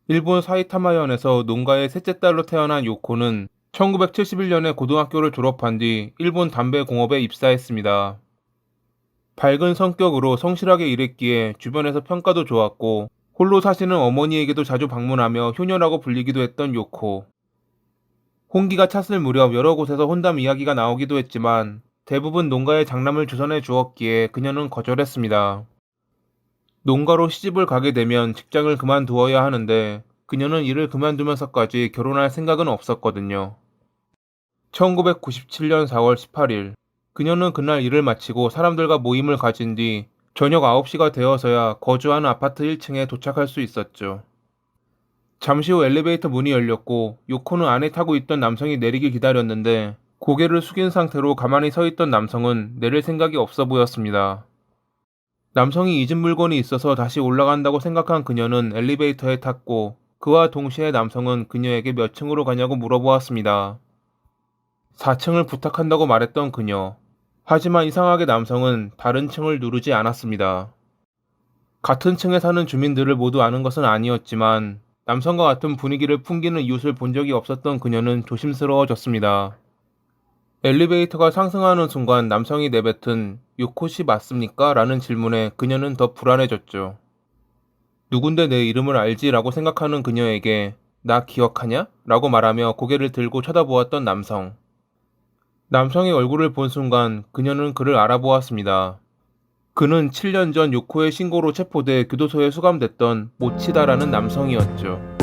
일본 사이타마현에서 농가의 셋째 딸로 태어난 요코는 1971년에 고등학교를 졸업한 뒤 일본 담배 공업에 입사했습니다. 밝은 성격으로 성실하게 일했기에 주변에서 평가도 좋았고, 홀로 사시는 어머니에게도 자주 방문하며 효녀라고 불리기도 했던 요코. 홍기가 찼을 무렵 여러 곳에서 혼담 이야기가 나오기도 했지만 대부분 농가의 장남을 주선해 주었기에 그녀는 거절했습니다. 농가로 시집을 가게 되면 직장을 그만두어야 하는데 그녀는 일을 그만두면서까지 결혼할 생각은 없었거든요. 1997년 4월 18일, 그녀는 그날 일을 마치고 사람들과 모임을 가진 뒤 저녁 9시가 되어서야 거주하는 아파트 1층에 도착할 수 있었죠. 잠시 후 엘리베이터 문이 열렸고 요코는 안에 타고 있던 남성이 내리길 기다렸는데, 고개를 숙인 상태로 가만히 서 있던 남성은 내릴 생각이 없어 보였습니다. 남성이 잊은 물건이 있어서 다시 올라간다고 생각한 그녀는 엘리베이터에 탔고, 그와 동시에 남성은 그녀에게 몇 층으로 가냐고 물어보았습니다. 4층을 부탁한다고 말했던 그녀. 하지만 이상하게 남성은 다른 층을 누르지 않았습니다. 같은 층에 사는 주민들을 모두 아는 것은 아니었지만 남성과 같은 분위기를 풍기는 이웃을 본 적이 없었던 그녀는 조심스러워졌습니다. 엘리베이터가 상승하는 순간 남성이 내뱉은 "요코 씨 맞습니까? 라는 질문에 그녀는 더 불안해졌죠. 누군데 내 이름을 알지? 라고 생각하는 그녀에게 "나 기억하냐? 라고 말하며 고개를 들고 쳐다보았던 남성. 남성의 얼굴을 본 순간 그녀는 그를 알아보았습니다. 그는 7년 전 요코의 신고로 체포돼 교도소에 수감됐던 모치다라는 남성이었죠.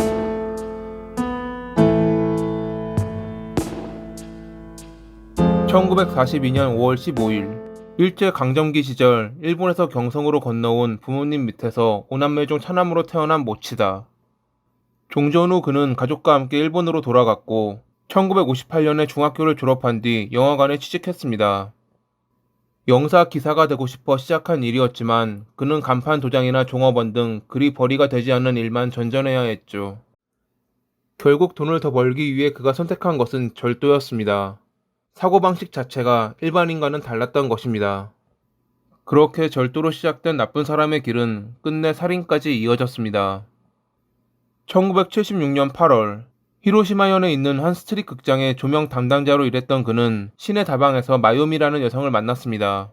1942년 5월 15일, 일제강점기 시절 일본에서 경성으로 건너온 부모님 밑에서 오남매 중 차남으로 태어난 모치다. 종전 후 그는 가족과 함께 일본으로 돌아갔고 1958년에 중학교를 졸업한 뒤 영화관에 취직했습니다. 영사 기사가 되고 싶어 시작한 일이었지만 그는 간판 도장이나 종업원 등 그리 벌이가 되지 않는 일만 전전해야 했죠. 결국 돈을 더 벌기 위해 그가 선택한 것은 절도였습니다. 사고방식 자체가 일반인과는 달랐던 것입니다. 그렇게 절도로 시작된 나쁜 사람의 길은 끝내 살인까지 이어졌습니다. 1976년 8월, 히로시마현에 있는 한 스트릿 극장의 조명 담당자로 일했던 그는 시내 다방에서 마요미라는 여성을 만났습니다.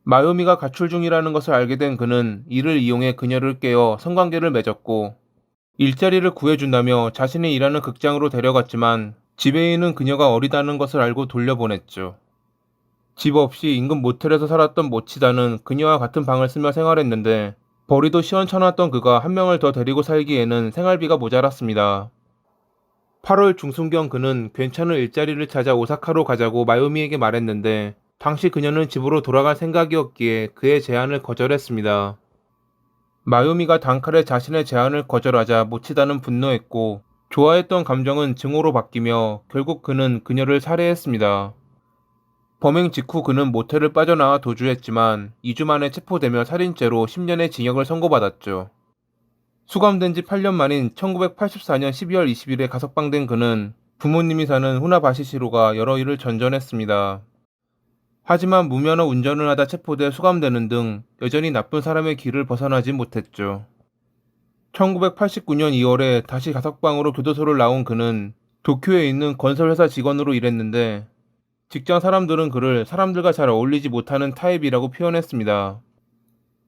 마요미가 가출 중이라는 것을 알게 된 그는 이를 이용해 그녀를 깨워 성관계를 맺었고, 일자리를 구해준다며 자신이 일하는 극장으로 데려갔지만 지배인은 그녀가 어리다는 것을 알고 돌려보냈죠. 집 없이 인근 모텔에서 살았던 모치다는 그녀와 같은 방을 쓰며 생활했는데, 벌이도 시원찮았던 그가 한 명을 더 데리고 살기에는 생활비가 모자랐습니다. 8월 중순경 그는 괜찮은 일자리를 찾아 오사카로 가자고 마요미에게 말했는데, 당시 그녀는 집으로 돌아갈 생각이었기에 그의 제안을 거절했습니다. 마요미가 단칼에 자신의 제안을 거절하자 모치다는 분노했고, 좋아했던 감정은 증오로 바뀌며 결국 그는 그녀를 살해했습니다. 범행 직후 그는 모텔을 빠져나와 도주했지만 2주 만에 체포되며 살인죄로 10년의 징역을 선고받았죠. 수감된 지 8년 만인 1984년 12월 20일에 가석방된 그는 부모님이 사는 후나바시시로가 여러 일을 전전했습니다. 하지만 무면허 운전을 하다 체포돼 수감되는 등 여전히 나쁜 사람의 길을 벗어나지 못했죠. 1989년 2월에 다시 가석방으로 교도소를 나온 그는 도쿄에 있는 건설회사 직원으로 일했는데, 직장 사람들은 그를 사람들과 잘 어울리지 못하는 타입이라고 표현했습니다.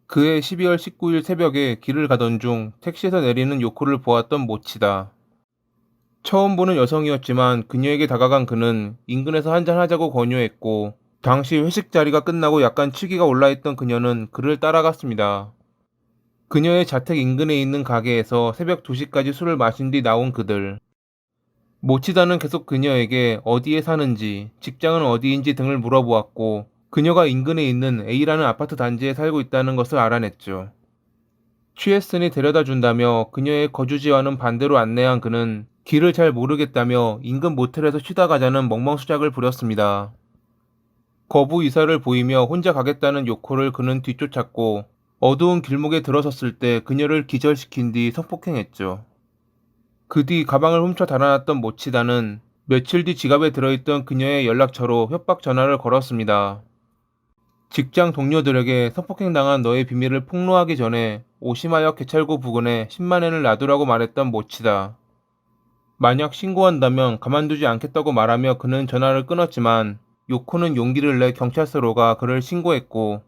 그해 12월 19일 새벽에 길을 가던 중 택시에서 내리는 요코를 보았던 모치다. 처음 보는 여성이었지만 그녀에게 다가간 그는 인근에서 한잔하자고 권유했고, 당시 회식 자리가 끝나고 약간 취기가 올라있던 그녀는 그를 따라갔습니다. 그녀의 자택 인근에 있는 가게에서 새벽 2시까지 술을 마신 뒤 나온 그들. 모치다는 계속 그녀에게 어디에 사는지, 직장은 어디인지 등을 물어보았고, 그녀가 인근에 있는 A라는 아파트 단지에 살고 있다는 것을 알아냈죠. 취했으니 데려다 준다며 그녀의 거주지와는 반대로 안내한 그는 길을 잘 모르겠다며 인근 모텔에서 쉬다 가자는 멍멍수작을 부렸습니다. 거부 의사를 보이며 혼자 가겠다는 요코를 그는 뒤쫓았고, 어두운 길목에 들어섰을 때 그녀를 기절시킨 뒤 성폭행했죠. 그 뒤 가방을 훔쳐 달아났던 모치다는 며칠 뒤 지갑에 들어있던 그녀의 연락처로 협박 전화를 걸었습니다. 직장 동료들에게 성폭행당한 너의 비밀을 폭로하기 전에 오시마역 개찰구 부근에 10만 엔을 놔두라고 말했던 모치다. 만약 신고한다면 가만두지 않겠다고 말하며 그는 전화를 끊었지만 요코는 용기를 내 경찰서로 가 그를 신고했고,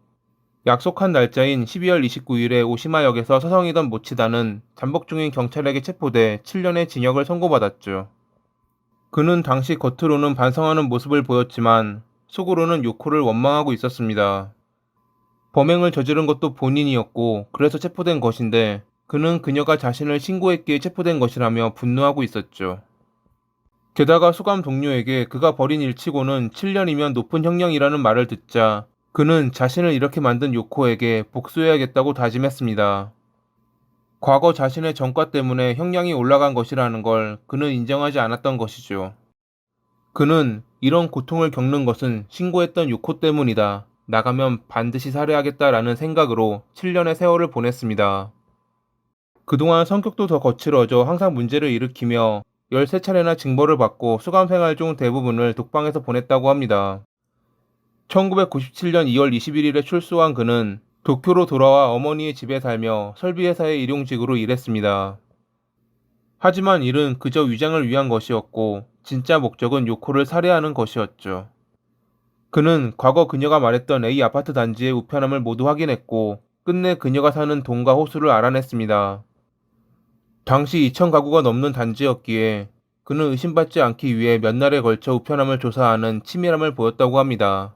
약속한 날짜인 12월 29일에 오시마역에서 서성이던 모치다는 잠복 중인 경찰에게 체포돼 7년의 징역을 선고받았죠. 그는 당시 겉으로는 반성하는 모습을 보였지만 속으로는 요코를 원망하고 있었습니다. 범행을 저지른 것도 본인이었고 그래서 체포된 것인데, 그는 그녀가 자신을 신고했기에 체포된 것이라며 분노하고 있었죠. 게다가 수감 동료에게 그가 벌인 일치고는 7년이면 높은 형량이라는 말을 듣자 그는 자신을 이렇게 만든 요코에게 복수해야겠다고 다짐했습니다. 과거 자신의 전과 때문에 형량이 올라간 것이라는 걸 그는 인정하지 않았던 것이죠. 그는 이런 고통을 겪는 것은 신고했던 요코 때문이다. 나가면 반드시 살해하겠다라는 생각으로 7년의 세월을 보냈습니다. 그동안 성격도 더 거칠어져 항상 문제를 일으키며 13차례나 징벌을 받고 수감 생활 중 대부분을 독방에서 보냈다고 합니다. 1997년 2월 21일에 출소한 그는 도쿄로 돌아와 어머니의 집에 살며 설비회사의 일용직으로 일했습니다. 하지만 일은 그저 위장을 위한 것이었고 진짜 목적은 요코를 살해하는 것이었죠. 그는 과거 그녀가 말했던 A 아파트 단지의 우편함을 모두 확인했고 끝내 그녀가 사는 동과 호수를 알아냈습니다. 당시 2천 가구가 넘는 단지였기에 그는 의심받지 않기 위해 몇 날에 걸쳐 우편함을 조사하는 치밀함을 보였다고 합니다.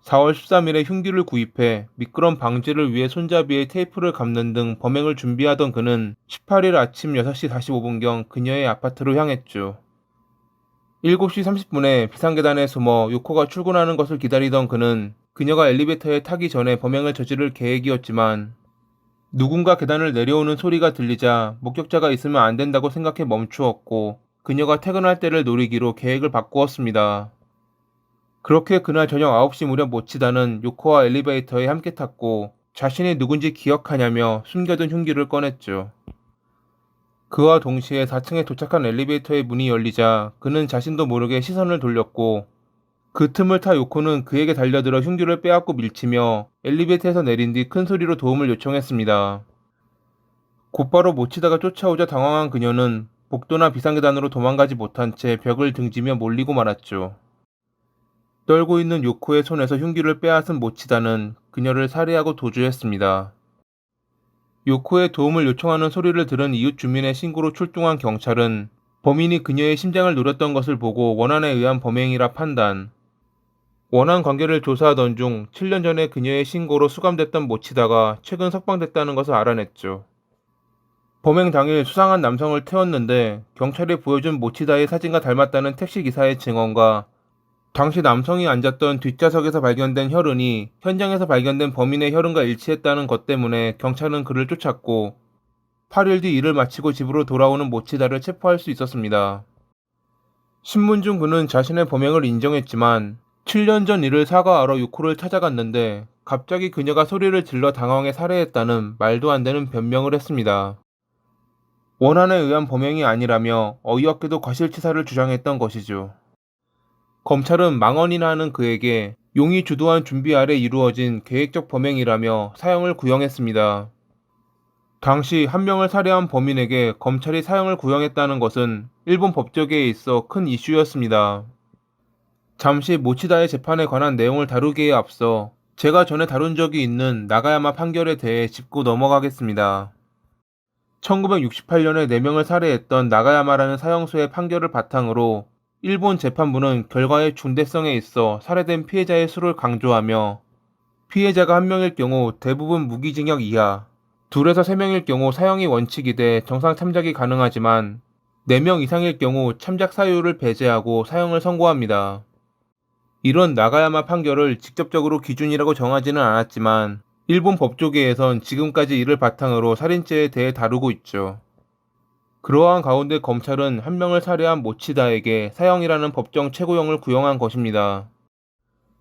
4월 13일에 흉기를 구입해 미끄럼 방지를 위해 손잡이에 테이프를 감는 등 범행을 준비하던 그는 18일 아침 6시 45분경 그녀의 아파트로 향했죠. 7시 30분에 비상계단에 숨어 요코가 출근하는 것을 기다리던 그는 그녀가 엘리베이터에 타기 전에 범행을 저지를 계획이었지만, 누군가 계단을 내려오는 소리가 들리자 목격자가 있으면 안 된다고 생각해 멈추었고 그녀가 퇴근할 때를 노리기로 계획을 바꾸었습니다. 그렇게 그날 저녁 9시 무렵 모치다는 요코와 엘리베이터에 함께 탔고 자신이 누군지 기억하냐며 숨겨둔 흉기를 꺼냈죠. 그와 동시에 4층에 도착한 엘리베이터의 문이 열리자 그는 자신도 모르게 시선을 돌렸고, 그 틈을 타 요코는 그에게 달려들어 흉기를 빼앗고 밀치며 엘리베이터에서 내린 뒤 큰 소리로 도움을 요청했습니다. 곧바로 모치다가 쫓아오자 당황한 그녀는 복도나 비상계단으로 도망가지 못한 채 벽을 등지며 몰리고 말았죠. 떨고 있는 요코의 손에서 흉기를 빼앗은 모치다는 그녀를 살해하고 도주했습니다. 요코의 도움을 요청하는 소리를 들은 이웃 주민의 신고로 출동한 경찰은 범인이 그녀의 심장을 노렸던 것을 보고 원한에 의한 범행이라 판단. 원한 관계를 조사하던 중 7년 전에 그녀의 신고로 수감됐던 모치다가 최근 석방됐다는 것을 알아냈죠. 범행 당일 수상한 남성을 태웠는데 경찰이 보여준 모치다의 사진과 닮았다는 택시기사의 증언과 당시 남성이 앉았던 뒷좌석에서 발견된 혈흔이 현장에서 발견된 범인의 혈흔과 일치했다는 것 때문에 경찰은 그를 쫓았고 8일 뒤 일을 마치고 집으로 돌아오는 모치다를 체포할 수 있었습니다. 신문 중 그는 자신의 범행을 인정했지만 7년 전 일을 사과하러 유코를 찾아갔는데 갑자기 그녀가 소리를 질러 당황해 살해했다는 말도 안 되는 변명을 했습니다. 원한에 의한 범행이 아니라며 어이없게도 과실치사를 주장했던 것이죠. 검찰은 망언이나 하는 그에게 용의 주도한 준비 아래 이루어진 계획적 범행이라며 사형을 구형했습니다. 당시 한 명을 살해한 범인에게 검찰이 사형을 구형했다는 것은 일본 법조계에 있어 큰 이슈였습니다. 잠시 모치다의 재판에 관한 내용을 다루기에 앞서 제가 전에 다룬 적이 있는 나가야마 판결에 대해 짚고 넘어가겠습니다. 1968년에 4명을 살해했던 나가야마라는 사형수의 판결을 바탕으로 일본 재판부는 결과의 중대성에 있어 살해된 피해자의 수를 강조하며 피해자가 1명일 경우 대부분 무기징역 이하, 2에서 3명일 경우 사형이 원칙이 돼 정상 참작이 가능하지만 4명 이상일 경우 참작 사유를 배제하고 사형을 선고합니다. 이런 나가야마 판결을 직접적으로 기준이라고 정하지는 않았지만 일본 법조계에선 지금까지 이를 바탕으로 살인죄에 대해 다루고 있죠. 그러한 가운데 검찰은 1명을 살해한 모치다에게 사형이라는 법정 최고형을 구형한 것입니다.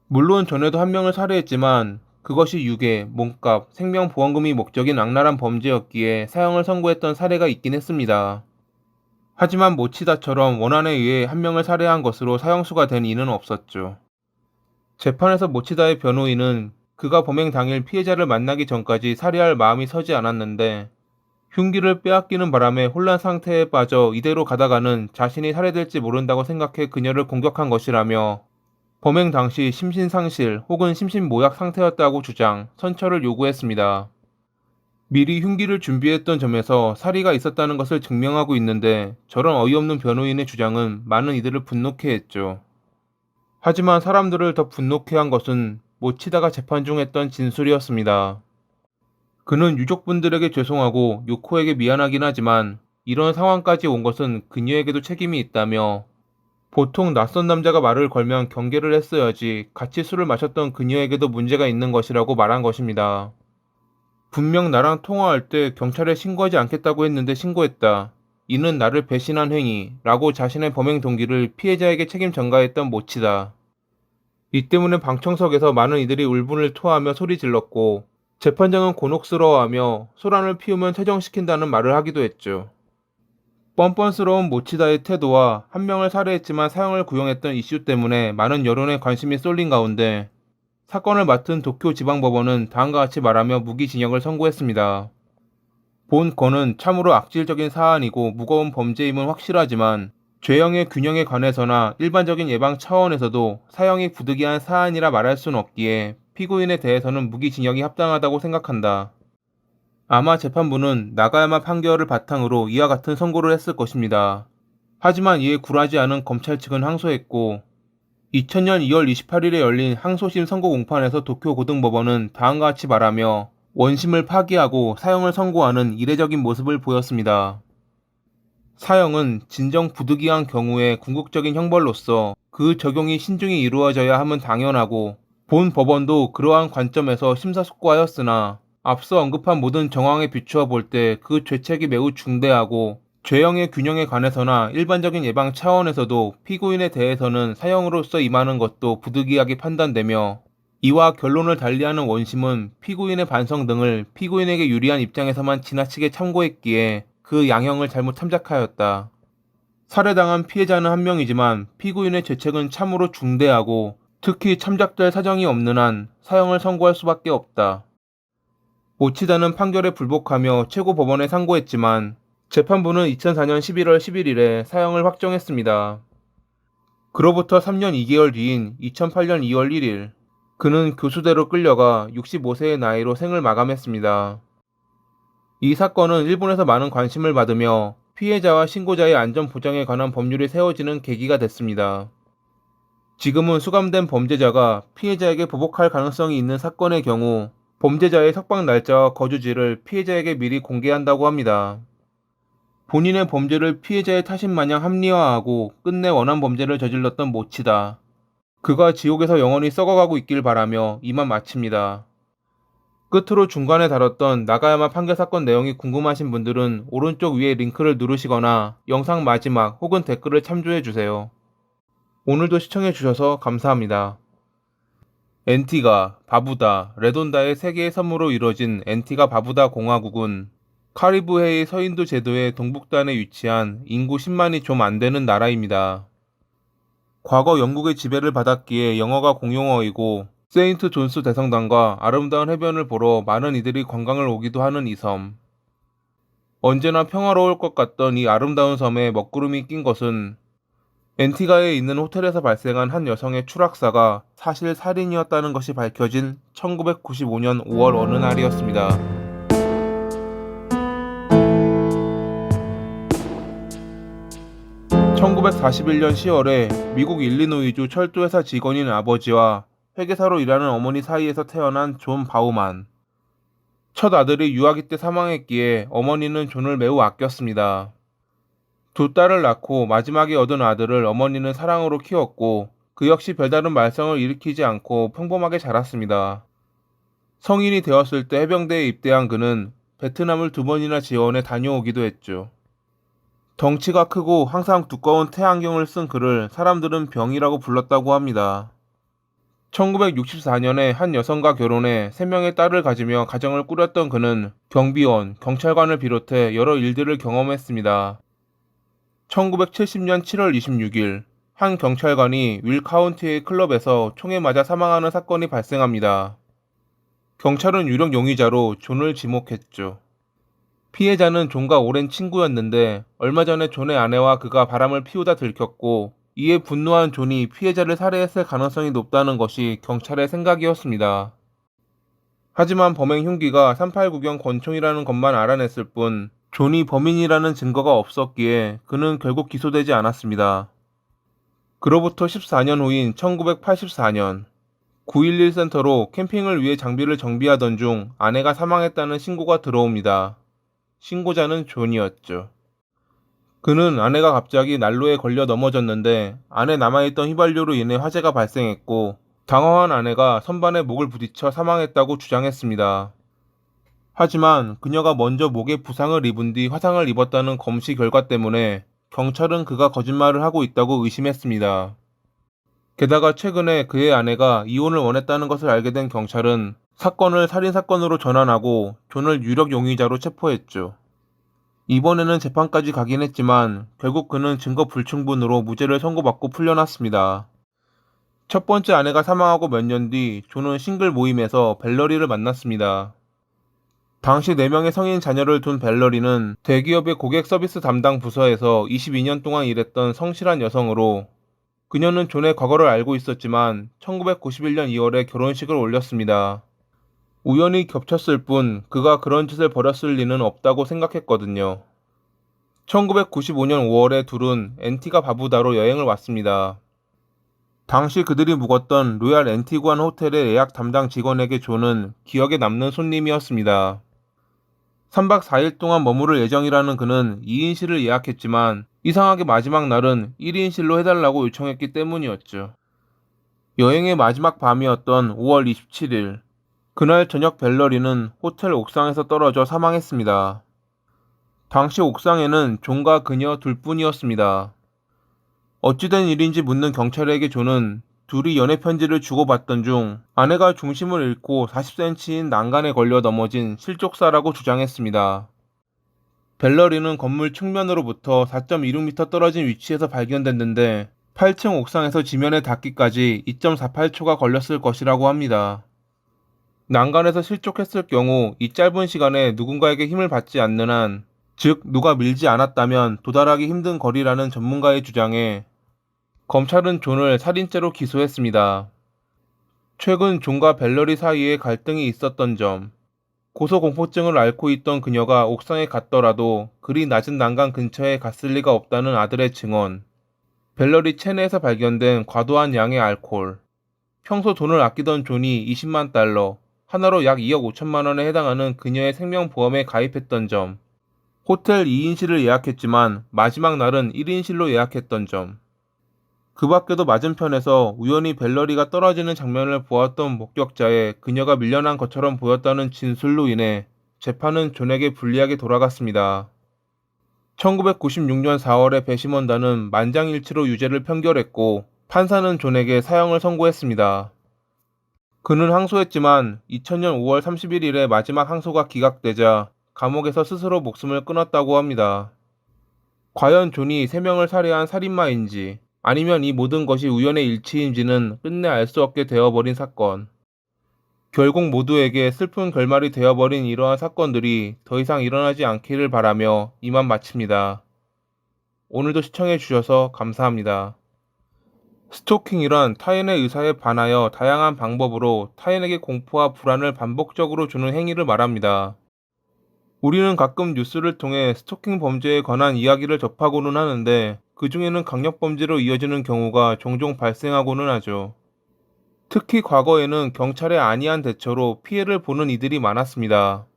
물론 전에도 1명을 살해했지만 그것이 유괴, 몸값, 생명보험금이 목적인 악랄한 범죄였기에 사형을 선고했던 사례가 있긴 했습니다. 하지만 모치다처럼 원한에 의해 1명을 살해한 것으로 사형수가 된 이는 없었죠. 재판에서 모치다의 변호인은 그가 범행 당일 피해자를 만나기 전까지 살해할 마음이 서지 않았는데 흉기를 빼앗기는 바람에 혼란 상태에 빠져 이대로 가다가는 자신이 살해될지 모른다고 생각해 그녀를 공격한 것이라며 범행 당시 심신상실 혹은 심신모약 상태였다고 주장, 선처를 요구했습니다. 미리 흉기를 준비했던 점에서 살해가 있었다는 것을 증명하고 있는데 저런 어이없는 변호인의 주장은 많은 이들을 분노케 했죠. 하지만 사람들을 더 분노케 한 것은 모치다가 재판 중 했던 진술이었습니다. 그는 유족분들에게 죄송하고 요코에게 미안하긴 하지만 이런 상황까지 온 것은 그녀에게도 책임이 있다며 보통 낯선 남자가 말을 걸면 경계를 했어야지 같이 술을 마셨던 그녀에게도 문제가 있는 것이라고 말한 것입니다. 분명 나랑 통화할 때 경찰에 신고하지 않겠다고 했는데 신고했다. 이는 나를 배신한 행위라고 자신의 범행 동기를 피해자에게 책임 전가했던 모치다. 이 때문에 방청석에서 많은 이들이 울분을 토하며 소리 질렀고 재판장은 곤혹스러워하며 소란을 피우면 퇴정시킨다는 말을 하기도 했죠. 뻔뻔스러운 모치다의 태도와 한 명을 살해했지만 사형을 구형했던 이슈 때문에 많은 여론의 관심이 쏠린 가운데 사건을 맡은 도쿄지방법원은 다음과 같이 말하며 무기징역을 선고했습니다. 본 건은 참으로 악질적인 사안이고 무거운 범죄임은 확실하지만 죄형의 균형에 관해서나 일반적인 예방 차원에서도 사형이 부득이한 사안이라 말할 수는 없기에 피고인에 대해서는 무기징역이 합당하다고 생각한다. 아마 재판부는 나가야마 판결을 바탕으로 이와 같은 선고를 했을 것입니다. 하지만 이에 굴하지 않은 검찰 측은 항소했고 2000년 2월 28일에 열린 항소심 선고 공판에서 도쿄고등법원은 다음과 같이 말하며 원심을 파기하고 사형을 선고하는 이례적인 모습을 보였습니다. 사형은 진정 부득이한 경우에 궁극적인 형벌로서 그 적용이 신중히 이루어져야 함은 당연하고 본 법원도 그러한 관점에서 심사숙고하였으나 앞서 언급한 모든 정황에 비추어 볼 때 그 죄책이 매우 중대하고 죄형의 균형에 관해서나 일반적인 예방 차원에서도 피고인에 대해서는 사형으로서 임하는 것도 부득이하게 판단되며 이와 결론을 달리하는 원심은 피고인의 반성 등을 피고인에게 유리한 입장에서만 지나치게 참고했기에 그 양형을 잘못 참작하였다. 살해당한 피해자는 한 명이지만 피고인의 죄책은 참으로 중대하고 특히 참작될 사정이 없는 한 사형을 선고할 수밖에 없다. 모치다는 판결에 불복하며 최고법원에 상고했지만 재판부는 2004년 11월 11일에 사형을 확정했습니다. 그로부터 3년 2개월 뒤인 2008년 2월 1일, 그는 교수대로 끌려가 65세의 나이로 생을 마감했습니다. 이 사건은 일본에서 많은 관심을 받으며 피해자와 신고자의 안전 보장에 관한 법률이 세워지는 계기가 됐습니다. 지금은 수감된 범죄자가 피해자에게 보복할 가능성이 있는 사건의 경우 범죄자의 석방 날짜와 거주지를 피해자에게 미리 공개한다고 합니다. 본인의 범죄를 피해자의 탓인 마냥 합리화하고 끝내 원한 범죄를 저질렀던 모치다. 그가 지옥에서 영원히 썩어가고 있길 바라며 이만 마칩니다. 끝으로 중간에 다뤘던 나가야마 판결 사건 내용이 궁금하신 분들은 오른쪽 위에 링크를 누르시거나 영상 마지막 혹은 댓글을 참조해주세요. 오늘도 시청해주셔서 감사합니다. 엔티가, 바부다, 레돈다의 세 개의 섬으로 이루어진 엔티가 바부다 공화국은 카리브해의 서인도 제도의 동북단에 위치한 인구 10만이 좀 안 되는 나라입니다. 과거 영국의 지배를 받았기에 영어가 공용어이고 세인트 존스 대성당과 아름다운 해변을 보러 많은 이들이 관광을 오기도 하는 이 섬. 언제나 평화로울 것 같던 이 아름다운 섬에 먹구름이 낀 것은 엔티가에 있는 호텔에서 발생한 한 여성의 추락사가 사실 살인이었다는 것이 밝혀진 1995년 5월 어느 날이었습니다. 1941년 10월에 미국 일리노이주 철도회사 직원인 아버지와 회계사로 일하는 어머니 사이에서 태어난 존 바우만. 첫 아들이 유아기 때 사망했기에 어머니는 존을 매우 아꼈습니다. 두 딸을 낳고 마지막에 얻은 아들을 어머니는 사랑으로 키웠고 그 역시 별다른 말썽을 일으키지 않고 평범하게 자랐습니다. 성인이 되었을 때 해병대에 입대한 그는 베트남을 2번이나 지원해 다녀오기도 했죠. 덩치가 크고 항상 두꺼운 태안경을 쓴 그를 사람들은 병이라고 불렀다고 합니다. 1964년에 한 여성과 결혼해 3명의 딸을 가지며 가정을 꾸렸던 그는 경비원, 경찰관을 비롯해 여러 일들을 경험했습니다. 1970년 7월 26일 한 경찰관이 윌 카운티의 클럽에서 총에 맞아 사망하는 사건이 발생합니다. 경찰은 유력 용의자로 존을 지목했죠. 피해자는 존과 오랜 친구였는데 얼마 전에 존의 아내와 그가 바람을 피우다 들켰고, 이에 분노한 존이 피해자를 살해했을 가능성이 높다는 것이 경찰의 생각이었습니다. 하지만 범행 흉기가 389경 권총이라는 것만 알아냈을 뿐 존이 범인이라는 증거가 없었기에 그는 결국 기소되지 않았습니다. 그로부터 14년 후인 1984년, 911 센터로 캠핑을 위해 장비를 정비하던 중 아내가 사망했다는 신고가 들어옵니다. 신고자는 존이었죠. 그는 아내가 갑자기 난로에 걸려 넘어졌는데 안에 남아있던 휘발유로 인해 화재가 발생했고, 당황한 아내가 선반에 목을 부딪혀 사망했다고 주장했습니다. 하지만 그녀가 먼저 목에 부상을 입은 뒤 화상을 입었다는 검시 결과 때문에 경찰은 그가 거짓말을 하고 있다고 의심했습니다. 게다가 최근에 그의 아내가 이혼을 원했다는 것을 알게 된 경찰은 사건을 살인사건으로 전환하고 존을 유력 용의자로 체포했죠. 이번에는 재판까지 가긴 했지만 결국 그는 증거 불충분으로 무죄를 선고받고 풀려났습니다. 첫 번째 아내가 사망하고 몇 년 뒤 존은 싱글 모임에서 벨러리를 만났습니다. 당시 4명의 성인 자녀를 둔 벨러리는 대기업의 고객 서비스 담당 부서에서 22년 동안 일했던 성실한 여성으로, 그녀는 존의 과거를 알고 있었지만 1991년 2월에 결혼식을 올렸습니다. 우연히 겹쳤을 뿐 그가 그런 짓을 벌였을 리는 없다고 생각했거든요. 1995년 5월에 둘은 앤티가 바부다로 여행을 왔습니다. 당시 그들이 묵었던 로얄 앤티구안 호텔의 예약 담당 직원에게 존은 기억에 남는 손님이었습니다. 3박 4일 동안 머무를 예정이라는 그는 2인실을 예약했지만 이상하게 마지막 날은 1인실로 해달라고 요청했기 때문이었죠. 여행의 마지막 밤이었던 5월 27일, 그날 저녁 벨러리는 호텔 옥상에서 떨어져 사망했습니다. 당시 옥상에는 존과 그녀 둘뿐이었습니다. 어찌된 일인지 묻는 경찰에게 존은 둘이 연애 편지를 주고받던 중 아내가 중심을 잃고 40cm인 난간에 걸려 넘어진 실족사라고 주장했습니다. 벨러리는 건물 측면으로부터 4.26m 떨어진 위치에서 발견됐는데 8층 옥상에서 지면에 닿기까지 2.48초가 걸렸을 것이라고 합니다. 난간에서 실족했을 경우 이 짧은 시간에 누군가에게 힘을 받지 않는 한, 즉 누가 밀지 않았다면 도달하기 힘든 거리라는 전문가의 주장에 검찰은 존을 살인죄로 기소했습니다. 최근 존과 벨러리 사이에 갈등이 있었던 점, 고소공포증을 앓고 있던 그녀가 옥상에 갔더라도 그리 낮은 난간 근처에 갔을 리가 없다는 아들의 증언, 벨러리 체내에서 발견된 과도한 양의 알코올, 평소 돈을 아끼던 존이 20만 달러, 하나로 약 2억 5천만 원에 해당하는 그녀의 생명보험에 가입했던 점, 호텔 2인실을 예약했지만 마지막 날은 1인실로 예약했던 점, 그 밖에도 맞은편에서 우연히 벨러리가 떨어지는 장면을 보았던 목격자의 그녀가 밀려난 것처럼 보였다는 진술로 인해 재판은 존에게 불리하게 돌아갔습니다. 1996년 4월에 배심원단은 만장일치로 유죄를 판결했고 판사는 존에게 사형을 선고했습니다. 그는 항소했지만 2000년 5월 31일에 마지막 항소가 기각되자 감옥에서 스스로 목숨을 끊었다고 합니다. 과연 존이 3명을 살해한 살인마인지 아니면 이 모든 것이 우연의 일치인지는 끝내 알 수 없게 되어버린 사건. 결국 모두에게 슬픈 결말이 되어버린 이러한 사건들이 더 이상 일어나지 않기를 바라며 이만 마칩니다. 오늘도 시청해주셔서 감사합니다. 스토킹이란 타인의 의사에 반하여 다양한 방법으로 타인에게 공포와 불안을 반복적으로 주는 행위를 말합니다. 우리는 가끔 뉴스를 통해 스토킹 범죄에 관한 이야기를 접하고는 하는데 그 중에는 강력범죄로 이어지는 경우가 종종 발생하고는 하죠. 특히 과거에는 경찰의 안이한 대처로 피해를 보는 이들이 많았습니다.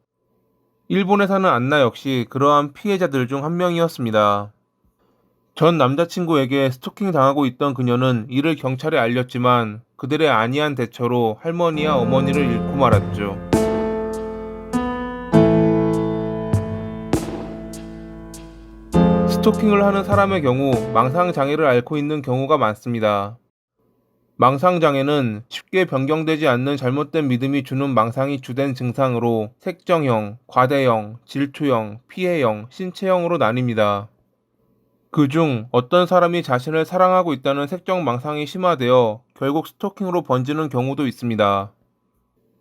일본에 사는 안나 역시 그러한 피해자들 중 한 명이었습니다. 전 남자친구에게 스토킹 당하고 있던 그녀는 이를 경찰에 알렸지만 그들의 안이한 대처로 할머니와 어머니를 잃고 말았죠. 스토킹을 하는 사람의 경우 망상장애를 앓고 있는 경우가 많습니다. 망상장애는 쉽게 변경되지 않는 잘못된 믿음이 주는 망상이 주된 증상으로 색정형, 과대형, 질투형, 피해형, 신체형으로 나뉩니다. 그중 어떤 사람이 자신을 사랑하고 있다는 색적 망상이 심화되어 결국 스토킹으로 번지는 경우도 있습니다.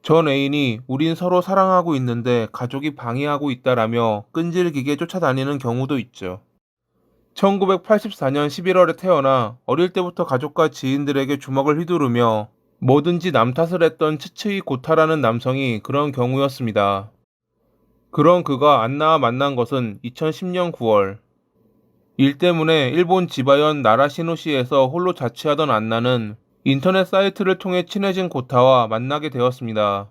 전 애인이 우린 서로 사랑하고 있는데 가족이 방해하고 있다라며 끈질기게 쫓아다니는 경우도 있죠. 1984년 11월에 태어나 어릴 때부터 가족과 지인들에게 주먹을 휘두르며 뭐든지 남 탓을 했던 츠츠이 고타라는 남성이 그런 경우였습니다. 그런 그가 안나와 만난 것은 2010년 9월. 일 때문에 일본 지바현 나라시노시에서 홀로 자취하던 안나는 인터넷 사이트를 통해 친해진 고타와 만나게 되었습니다.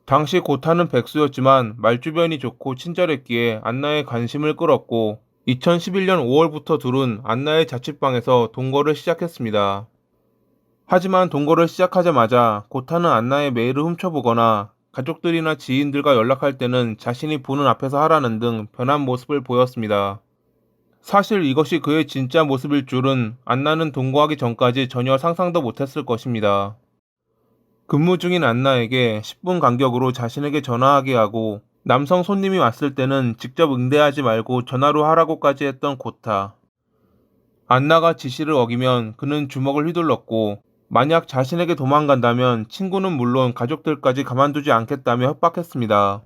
당시 고타는 백수였지만 말주변이 좋고 친절했기에 안나의 관심을 끌었고 2011년 5월부터 둘은 안나의 자취방에서 동거를 시작했습니다. 하지만 동거를 시작하자마자 고타는 안나의 메일을 훔쳐보거나 가족들이나 지인들과 연락할 때는 자신이 보는 앞에서 하라는 등 변한 모습을 보였습니다. 사실 이것이 그의 진짜 모습일 줄은 안나는 동거하기 전까지 전혀 상상도 못했을 것입니다. 근무 중인 안나에게 10분 간격으로 자신에게 전화하게 하고 남성 손님이 왔을 때는 직접 응대하지 말고 전화로 하라고까지 했던 고타. 안나가 지시를 어기면 그는 주먹을 휘둘렀고 만약 자신에게 도망간다면 친구는 물론 가족들까지 가만두지 않겠다며 협박했습니다.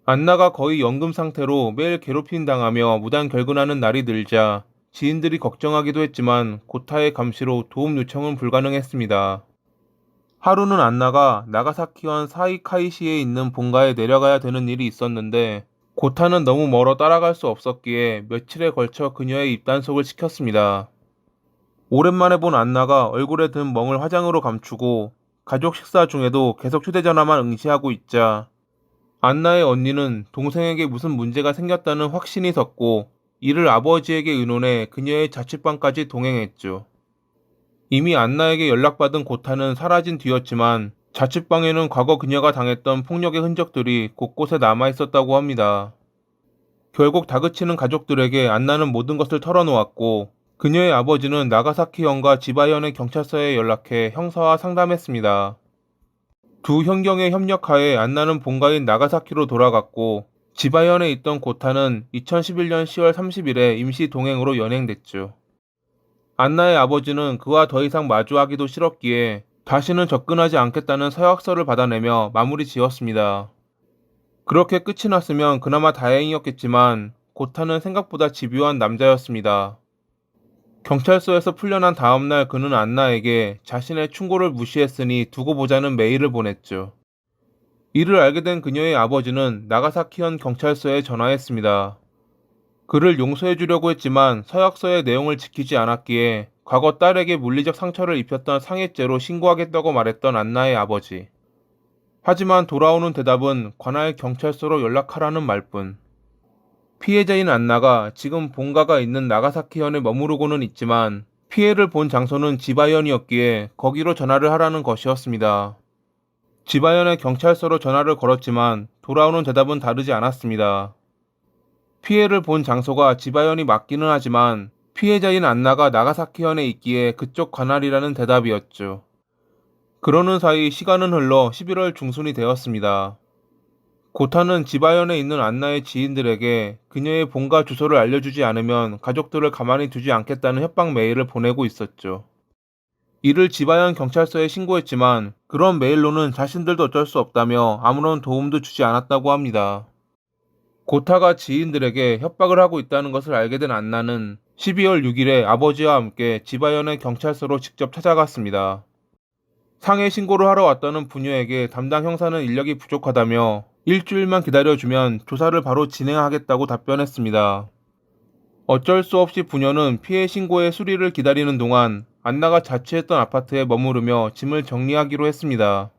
안나가 거의 연금 상태로 매일 괴롭힘 당하며 무단 결근하는 날이 늘자 지인들이 걱정하기도 했지만 고타의 감시로 도움 요청은 불가능했습니다. 하루는 안나가 나가사키현 사이카이시에 있는 본가에 내려가야 되는 일이 있었는데 고타는 너무 멀어 따라갈 수 없었기에 며칠에 걸쳐 그녀의 입단속을 시켰습니다. 오랜만에 본 안나가 얼굴에 든 멍을 화장으로 감추고 가족 식사 중에도 계속 휴대전화만 응시하고 있자 안나의 언니는 동생에게 무슨 문제가 생겼다는 확신이 섰고 이를 아버지에게 의논해 그녀의 자취방까지 동행했죠. 이미 안나에게 연락받은 고타는 사라진 뒤였지만 자취방에는 과거 그녀가 당했던 폭력의 흔적들이 곳곳에 남아있었다고 합니다. 결국 다그치는 가족들에게 안나는 모든 것을 털어놓았고 그녀의 아버지는 나가사키현과 지바현의 경찰서에 연락해 형사와 상담했습니다. 두 현경의 협력하에 안나는 본가인 나가사키로 돌아갔고 지바현에 있던 고타는 2011년 10월 30일에 임시 동행으로 연행됐죠. 안나의 아버지는 그와 더 이상 마주하기도 싫었기에 다시는 접근하지 않겠다는 서약서를 받아내며 마무리 지었습니다. 그렇게 끝이 났으면 그나마 다행이었겠지만 고타는 생각보다 집요한 남자였습니다. 경찰서에서 풀려난 다음날 그는 안나에게 자신의 충고를 무시했으니 두고 보자는 메일을 보냈죠. 이를 알게 된 그녀의 아버지는 나가사키현 경찰서에 전화했습니다. 그를 용서해 주려고 했지만 서약서의 내용을 지키지 않았기에 과거 딸에게 물리적 상처를 입혔던 상해죄로 신고하겠다고 말했던 안나의 아버지. 하지만 돌아오는 대답은 관할 경찰서로 연락하라는 말뿐. 피해자인 안나가 지금 본가가 있는 나가사키현에 머무르고는 있지만 피해를 본 장소는 지바현이었기에 거기로 전화를 하라는 것이었습니다. 지바현의 경찰서로 전화를 걸었지만 돌아오는 대답은 다르지 않았습니다. 피해를 본 장소가 지바현이 맞기는 하지만 피해자인 안나가 나가사키현에 있기에 그쪽 관할이라는 대답이었죠. 그러는 사이 시간은 흘러 11월 중순이 되었습니다. 고타는 지바현에 있는 안나의 지인들에게 그녀의 본가 주소를 알려주지 않으면 가족들을 가만히 두지 않겠다는 협박 메일을 보내고 있었죠. 이를 지바현 경찰서에 신고했지만 그런 메일로는 자신들도 어쩔 수 없다며 아무런 도움도 주지 않았다고 합니다. 고타가 지인들에게 협박을 하고 있다는 것을 알게 된 안나는 12월 6일에 아버지와 함께 지바현의 경찰서로 직접 찾아갔습니다. 상해 신고를 하러 왔다는 부녀에게 담당 형사는 인력이 부족하다며 일주일만 기다려주면 조사를 바로 진행하겠다고 답변했습니다. 어쩔 수 없이 부녀는 피해 신고의 수리를 기다리는 동안 안나가 자취했던 아파트에 머무르며 짐을 정리하기로 했습니다.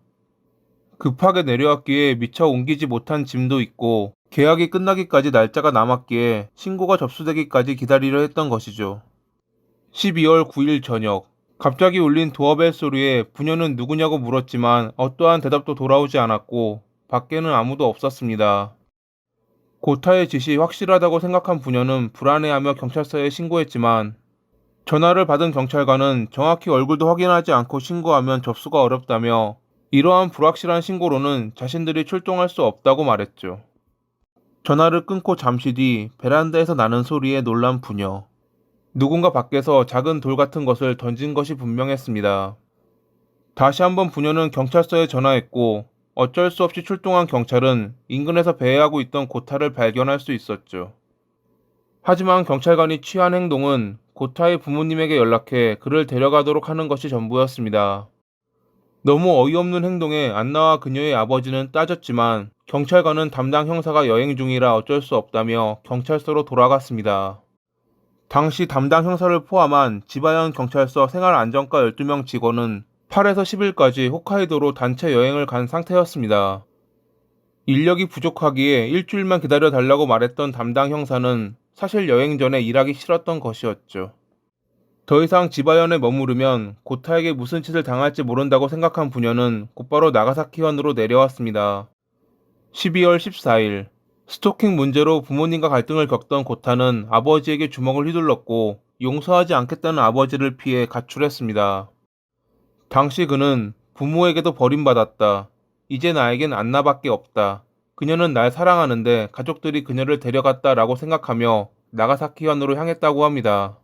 급하게 내려왔기에 미처 옮기지 못한 짐도 있고 계약이 끝나기까지 날짜가 남았기에 신고가 접수되기까지 기다리려 했던 것이죠. 12월 9일 저녁, 갑자기 울린 도어벨 소리에 부녀는 누구냐고 물었지만 어떠한 대답도 돌아오지 않았고 밖에는 아무도 없었습니다. 고타의 짓이 확실하다고 생각한 부녀는 불안해하며 경찰서에 신고했지만 전화를 받은 경찰관은 정확히 얼굴도 확인하지 않고 신고하면 접수가 어렵다며 이러한 불확실한 신고로는 자신들이 출동할 수 없다고 말했죠. 전화를 끊고 잠시 뒤 베란다에서 나는 소리에 놀란 부녀. 누군가 밖에서 작은 돌 같은 것을 던진 것이 분명했습니다. 다시 한번 부녀는 경찰서에 전화했고 어쩔 수 없이 출동한 경찰은 인근에서 배회하고 있던 고타를 발견할 수 있었죠. 하지만 경찰관이 취한 행동은 고타의 부모님에게 연락해 그를 데려가도록 하는 것이 전부였습니다. 너무 어이없는 행동에 안나와 그녀의 아버지는 따졌지만 경찰관은 담당 형사가 여행 중이라 어쩔 수 없다며 경찰서로 돌아갔습니다. 당시 담당 형사를 포함한 지바현 경찰서 생활안전과 12명 직원은 8에서 10일까지 홋카이도로 단체 여행을 간 상태였습니다. 인력이 부족하기에 일주일만 기다려 달라고 말했던 담당 형사는 사실 여행 전에 일하기 싫었던 것이었죠. 더 이상 지바현에 머무르면 고타에게 무슨 짓을 당할지 모른다고 생각한 부녀는 곧바로 나가사키현으로 내려왔습니다. 12월 14일, 스토킹 문제로 부모님과 갈등을 겪던 고타는 아버지에게 주먹을 휘둘렀고 용서하지 않겠다는 아버지를 피해 가출했습니다. 당시 그는 부모에게도 버림받았다. 이제 나에겐 안나밖에 없다. 그녀는 날 사랑하는데 가족들이 그녀를 데려갔다라고 생각하며 나가사키현으로 향했다고 합니다.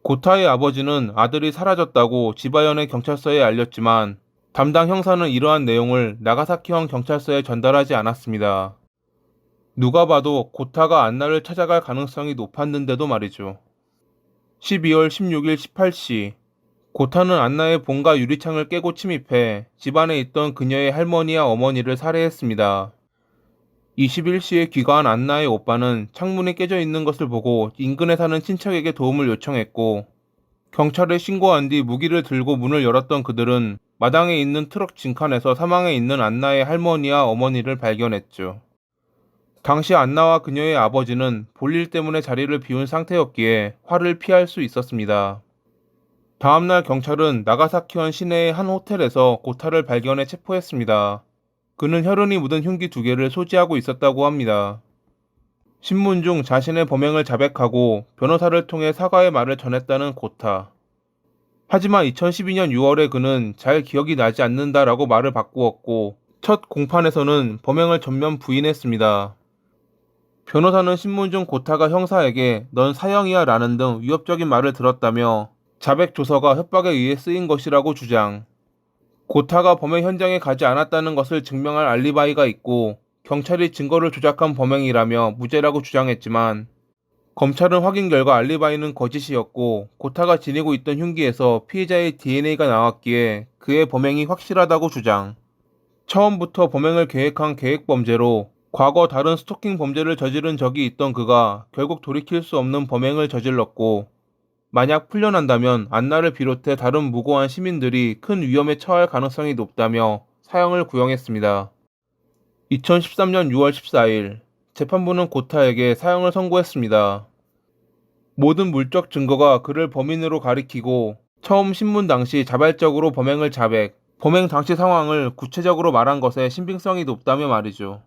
고타의 아버지는 아들이 사라졌다고 지바현의 경찰서에 알렸지만 담당 형사는 이러한 내용을 나가사키현 경찰서에 전달하지 않았습니다. 누가 봐도 고타가 안나를 찾아갈 가능성이 높았는데도 말이죠. 12월 16일 18시, 고타는 안나의 본가 유리창을 깨고 침입해 집안에 있던 그녀의 할머니와 어머니를 살해했습니다. 21시에 귀가한 안나의 오빠는 창문이 깨져 있는 것을 보고 인근에 사는 친척에게 도움을 요청했고 경찰에 신고한 뒤 무기를 들고 문을 열었던 그들은 마당에 있는 트럭 진칸에서 사망해 있는 안나의 할머니와 어머니를 발견했죠. 당시 안나와 그녀의 아버지는 볼일 때문에 자리를 비운 상태였기에 화를 피할 수 있었습니다. 다음날 경찰은 나가사키현 시내의 한 호텔에서 고타를 발견해 체포했습니다. 그는 혈흔이 묻은 흉기 2개를 소지하고 있었다고 합니다. 신문 중 자신의 범행을 자백하고 변호사를 통해 사과의 말을 전했다는 고타. 하지만 2012년 6월에 그는 잘 기억이 나지 않는다라고 말을 바꾸었고 첫 공판에서는 범행을 전면 부인했습니다. 변호사는 신문 중 고타가 형사에게 넌 사형이야 라는 등 위협적인 말을 들었다며 자백 조서가 협박에 의해 쓰인 것이라고 주장. 고타가 범행 현장에 가지 않았다는 것을 증명할 알리바이가 있고 경찰이 증거를 조작한 범행이라며 무죄라고 주장했지만 검찰은 확인 결과 알리바이는 거짓이었고 고타가 지니고 있던 흉기에서 피해자의 DNA가 나왔기에 그의 범행이 확실하다고 주장. 처음부터 범행을 계획한 계획범죄로 과거 다른 스토킹 범죄를 저지른 적이 있던 그가 결국 돌이킬 수 없는 범행을 저질렀고 만약 풀려난다면 안나를 비롯해 다른 무고한 시민들이 큰 위험에 처할 가능성이 높다며 사형을 구형했습니다. 2013년 6월 14일, 재판부는 고타에게 사형을 선고했습니다. 모든 물적 증거가 그를 범인으로 가리키고 처음 신문 당시 자발적으로 범행을 자백, 범행 당시 상황을 구체적으로 말한 것에 신빙성이 높다며 말이죠.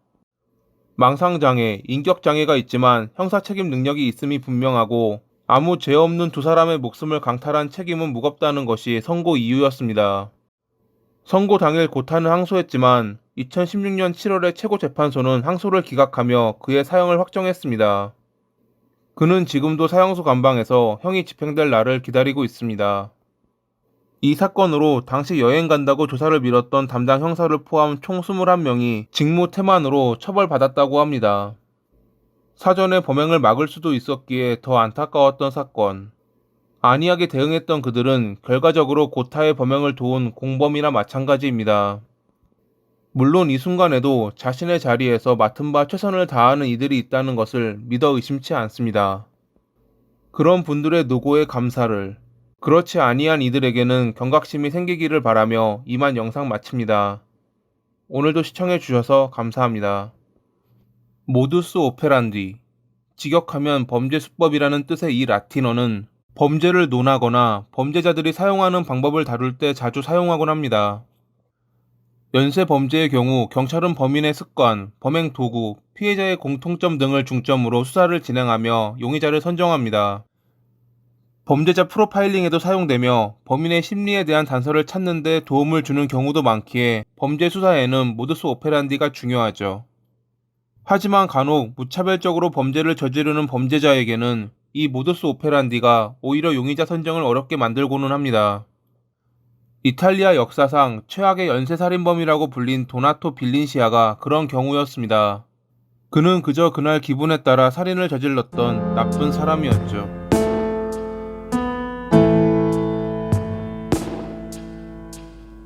망상장애, 인격장애가 있지만 형사 책임 능력이 있음이 분명하고 아무 죄 없는 2사람의 목숨을 강탈한 책임은 무겁다는 것이 선고 이유였습니다. 선고 당일 고타는 항소했지만 2016년 7월에 최고재판소는 항소를 기각하며 그의 사형을 확정했습니다. 그는 지금도 사형소 감방에서 형이 집행될 날을 기다리고 있습니다. 이 사건으로 당시 여행 간다고 조사를 미뤘던 담당 형사를 포함 총 21명이 직무 태만으로 처벌받았다고 합니다. 사전에 범행을 막을 수도 있었기에 더 안타까웠던 사건. 안이하게 대응했던 그들은 결과적으로 고타의 범행을 도운 공범이나 마찬가지입니다. 물론 이 순간에도 자신의 자리에서 맡은 바 최선을 다하는 이들이 있다는 것을 믿어 의심치 않습니다. 그런 분들의 노고에 감사를, 그렇지 아니한 이들에게는 경각심이 생기기를 바라며 이만 영상 마칩니다. 오늘도 시청해주셔서 감사합니다. 모두스 오페란디, 직역하면 범죄 수법이라는 뜻의 이 라틴어는 범죄를 논하거나 범죄자들이 사용하는 방법을 다룰 때 자주 사용하곤 합니다. 연쇄 범죄의 경우 경찰은 범인의 습관, 범행 도구, 피해자의 공통점 등을 중점으로 수사를 진행하며 용의자를 선정합니다. 범죄자 프로파일링에도 사용되며 범인의 심리에 대한 단서를 찾는 데 도움을 주는 경우도 많기에 범죄 수사에는 모두스 오페란디가 중요하죠. 하지만 간혹 무차별적으로 범죄를 저지르는 범죄자에게는 이 모두스 오페란디가 오히려 용의자 선정을 어렵게 만들고는 합니다. 이탈리아 역사상 최악의 연쇄살인범이라고 불린 도나토 빌린시아가 그런 경우였습니다. 그는 그저 그날 기분에 따라 살인을 저질렀던 나쁜 사람이었죠.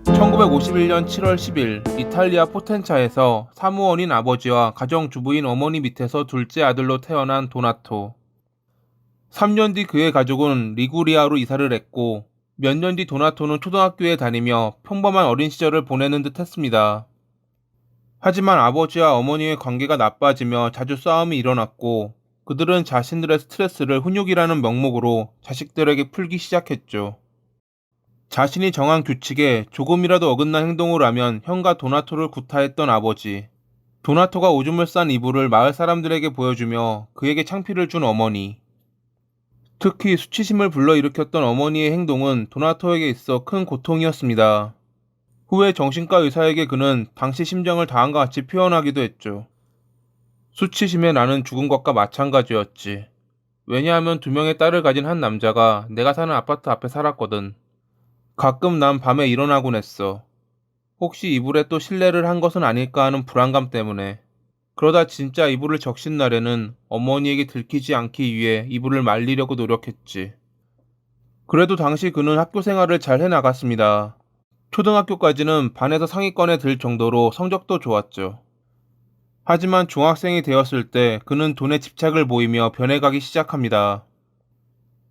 1951년 7월 10일 이탈리아 포텐차에서 사무원인 아버지와 가정주부인 어머니 밑에서 둘째 아들로 태어난 도나토. 3년 뒤 그의 가족은 리구리아로 이사를 했고 몇 년 뒤 도나토는 초등학교에 다니며 평범한 어린 시절을 보내는 듯 했습니다. 하지만 아버지와 어머니의 관계가 나빠지며 자주 싸움이 일어났고 그들은 자신들의 스트레스를 훈육이라는 명목으로 자식들에게 풀기 시작했죠. 자신이 정한 규칙에 조금이라도 어긋난 행동을 하면 형과 도나토를 구타했던 아버지. 도나토가 오줌을 싼 이불을 마을 사람들에게 보여주며 그에게 창피를 준 어머니. 특히 수치심을 불러일으켰던 어머니의 행동은 도나토에게 있어 큰 고통이었습니다. 후에 정신과 의사에게 그는 당시 심정을 다음과 같이 표현하기도 했죠. 수치심에 나는 죽은 것과 마찬가지였지. 왜냐하면 2명의 딸을 가진 한 남자가 내가 사는 아파트 앞에 살았거든. 가끔 난 밤에 일어나곤 했어. 혹시 이불에 또 실례를 한 것은 아닐까 하는 불안감 때문에. 그러다 진짜 이불을 적신 날에는 어머니에게 들키지 않기 위해 이불을 말리려고 노력했지. 그래도 당시 그는 학교 생활을 잘 해나갔습니다. 초등학교까지는 반에서 상위권에 들 정도로 성적도 좋았죠. 하지만 중학생이 되었을 때 그는 돈에 집착을 보이며 변해가기 시작합니다.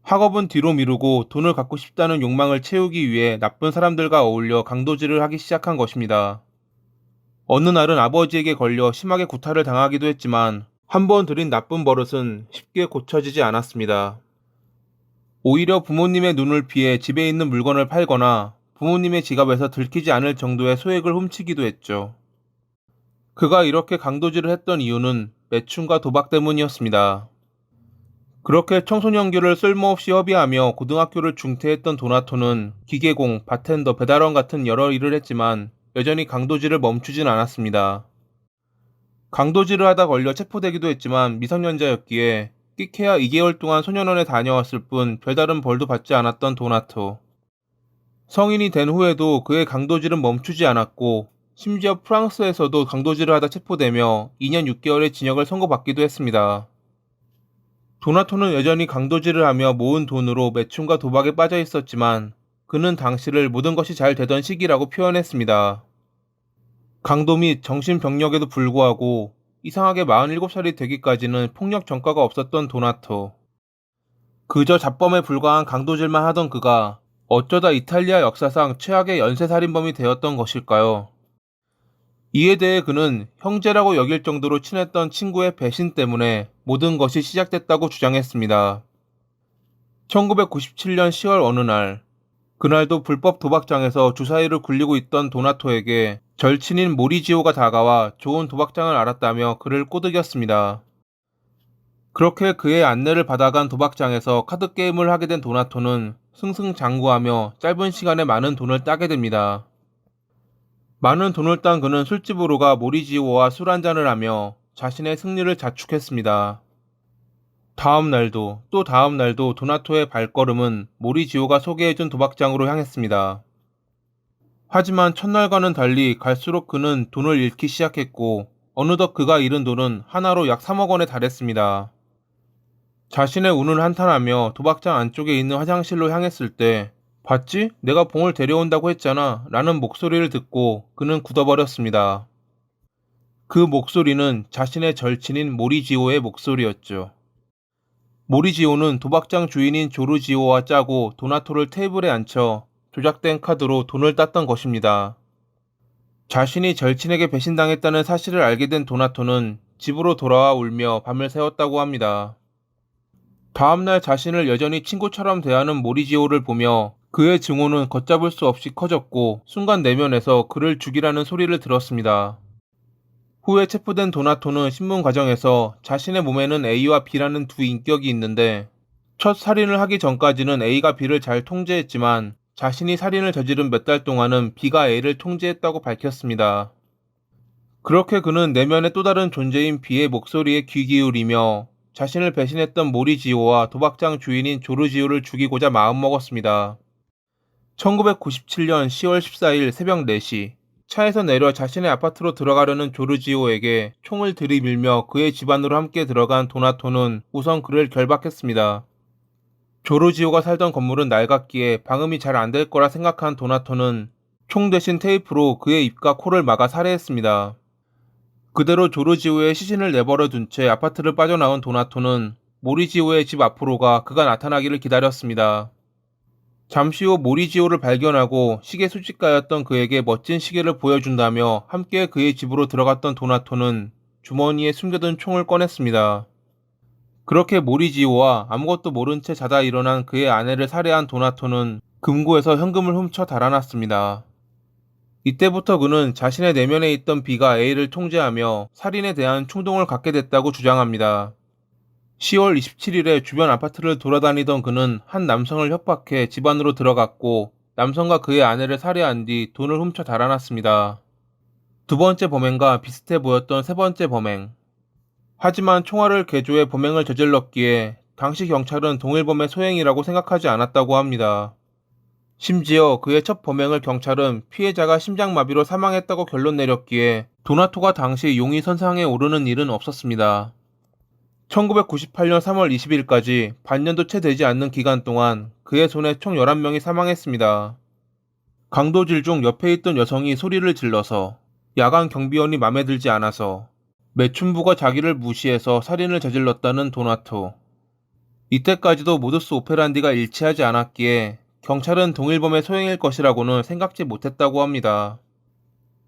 학업은 뒤로 미루고 돈을 갖고 싶다는 욕망을 채우기 위해 나쁜 사람들과 어울려 강도질을 하기 시작한 것입니다. 어느 날은 아버지에게 걸려 심하게 구타를 당하기도 했지만 한 번 들인 나쁜 버릇은 쉽게 고쳐지지 않았습니다. 오히려 부모님의 눈을 피해 집에 있는 물건을 팔거나 부모님의 지갑에서 들키지 않을 정도의 소액을 훔치기도 했죠. 그가 이렇게 강도질을 했던 이유는 매춘과 도박 때문이었습니다. 그렇게 청소년기를 쓸모없이 허비하며 고등학교를 중퇴했던 도나토는 기계공, 바텐더, 배달원 같은 여러 일을 했지만 여전히 강도질을 멈추진 않았습니다. 강도질을 하다 걸려 체포되기도 했지만 미성년자였기에 끽해야 2개월 동안 소년원에 다녀왔을 뿐 별다른 벌도 받지 않았던 도나토. 성인이 된 후에도 그의 강도질은 멈추지 않았고 심지어 프랑스에서도 강도질을 하다 체포되며 2년 6개월의 징역을 선고받기도 했습니다. 도나토는 여전히 강도질을 하며 모은 돈으로 매춘과 도박에 빠져 있었지만 그는 당시를 모든 것이 잘 되던 시기라고 표현했습니다. 강도 및 정신병력에도 불구하고 이상하게 47살이 되기까지는 폭력 전과가 없었던 도나토. 그저 잡범에 불과한 강도질만 하던 그가 어쩌다 이탈리아 역사상 최악의 연쇄살인범이 되었던 것일까요? 이에 대해 그는 형제라고 여길 정도로 친했던 친구의 배신 때문에 모든 것이 시작됐다고 주장했습니다. 1997년 10월 어느 날, 그날도 불법 도박장에서 주사위를 굴리고 있던 도나토에게 절친인 모리지오가 다가와 좋은 도박장을 알았다며 그를 꼬드겼습니다. 그렇게 그의 안내를 받아간 도박장에서 카드게임을 하게 된 도나토는 승승장구하며 짧은 시간에 많은 돈을 따게 됩니다. 많은 돈을 딴 그는 술집으로 가 모리지오와 술 한잔을 하며 자신의 승리를 자축했습니다. 다음 날도 또 다음 날도 도나토의 발걸음은 모리지오가 소개해준 도박장으로 향했습니다. 하지만 첫날과는 달리 갈수록 그는 돈을 잃기 시작했고 어느덧 그가 잃은 돈은 하나로 약 3억 원에 달했습니다. 자신의 운을 한탄하며 도박장 안쪽에 있는 화장실로 향했을 때 봤지? 내가 봉을 데려온다고 했잖아 라는 목소리를 듣고 그는 굳어버렸습니다. 그 목소리는 자신의 절친인 모리지오의 목소리였죠. 모리지오는 도박장 주인인 조르지오와 짜고 도나토를 테이블에 앉혀 조작된 카드로 돈을 땄던 것입니다. 자신이 절친에게 배신당했다는 사실을 알게 된 도나토는 집으로 돌아와 울며 밤을 새웠다고 합니다. 다음날 자신을 여전히 친구처럼 대하는 모리지오를 보며 그의 증오는 걷잡을 수 없이 커졌고 순간 내면에서 그를 죽이라는 소리를 들었습니다. 후에 체포된 도나토는 신문 과정에서 자신의 몸에는 A와 B라는 두 인격이 있는데 첫 살인을 하기 전까지는 A가 B를 잘 통제했지만 자신이 살인을 저지른 몇 달 동안은 B가 A를 통제했다고 밝혔습니다. 그렇게 그는 내면의 또 다른 존재인 비의 목소리에 귀 기울이며 자신을 배신했던 모리지오와 도박장 주인인 조르지오를 죽이고자 마음먹었습니다. 1997년 10월 14일 새벽 4시, 차에서 내려 자신의 아파트로 들어가려는 조르지오에게 총을 들이밀며 그의 집안으로 함께 들어간 도나토는 우선 그를 결박했습니다. 조르지오가 살던 건물은 낡았기에 방음이 잘 안 될 거라 생각한 도나토는 총 대신 테이프로 그의 입과 코를 막아 살해했습니다. 그대로 조르지오의 시신을 내버려 둔 채 아파트를 빠져나온 도나토는 모리지오의 집 앞으로 가 그가 나타나기를 기다렸습니다. 잠시 후 모리지오를 발견하고 시계 수집가였던 그에게 멋진 시계를 보여준다며 함께 그의 집으로 들어갔던 도나토는 주머니에 숨겨둔 총을 꺼냈습니다. 그렇게 모리지오와 아무것도 모른 채 자다 일어난 그의 아내를 살해한 도나토는 금고에서 현금을 훔쳐 달아났습니다. 이때부터 그는 자신의 내면에 있던 B가 A를 통제하며 살인에 대한 충동을 갖게 됐다고 주장합니다. 10월 27일에 주변 아파트를 돌아다니던 그는 한 남성을 협박해 집 안으로 들어갔고 남성과 그의 아내를 살해한 뒤 돈을 훔쳐 달아났습니다. 두 번째 범행과 비슷해 보였던 세 번째 범행. 하지만 총알을 개조해 범행을 저질렀기에 당시 경찰은 동일범의 소행이라고 생각하지 않았다고 합니다. 심지어 그의 첫 범행을 경찰은 피해자가 심장마비로 사망했다고 결론 내렸기에 도나토가 당시 용의 선상에 오르는 일은 없었습니다. 1998년 3월 20일까지 반년도 채 되지 않는 기간 동안 그의 손에 총 11명이 사망했습니다. 강도질 중 옆에 있던 여성이 소리를 질러서, 야간 경비원이 맘에 들지 않아서, 매춘부가 자기를 무시해서 살인을 저질렀다는 도나토. 이때까지도 모두스 오페란디가 일치하지 않았기에 경찰은 동일범의 소행일 것이라고는 생각지 못했다고 합니다.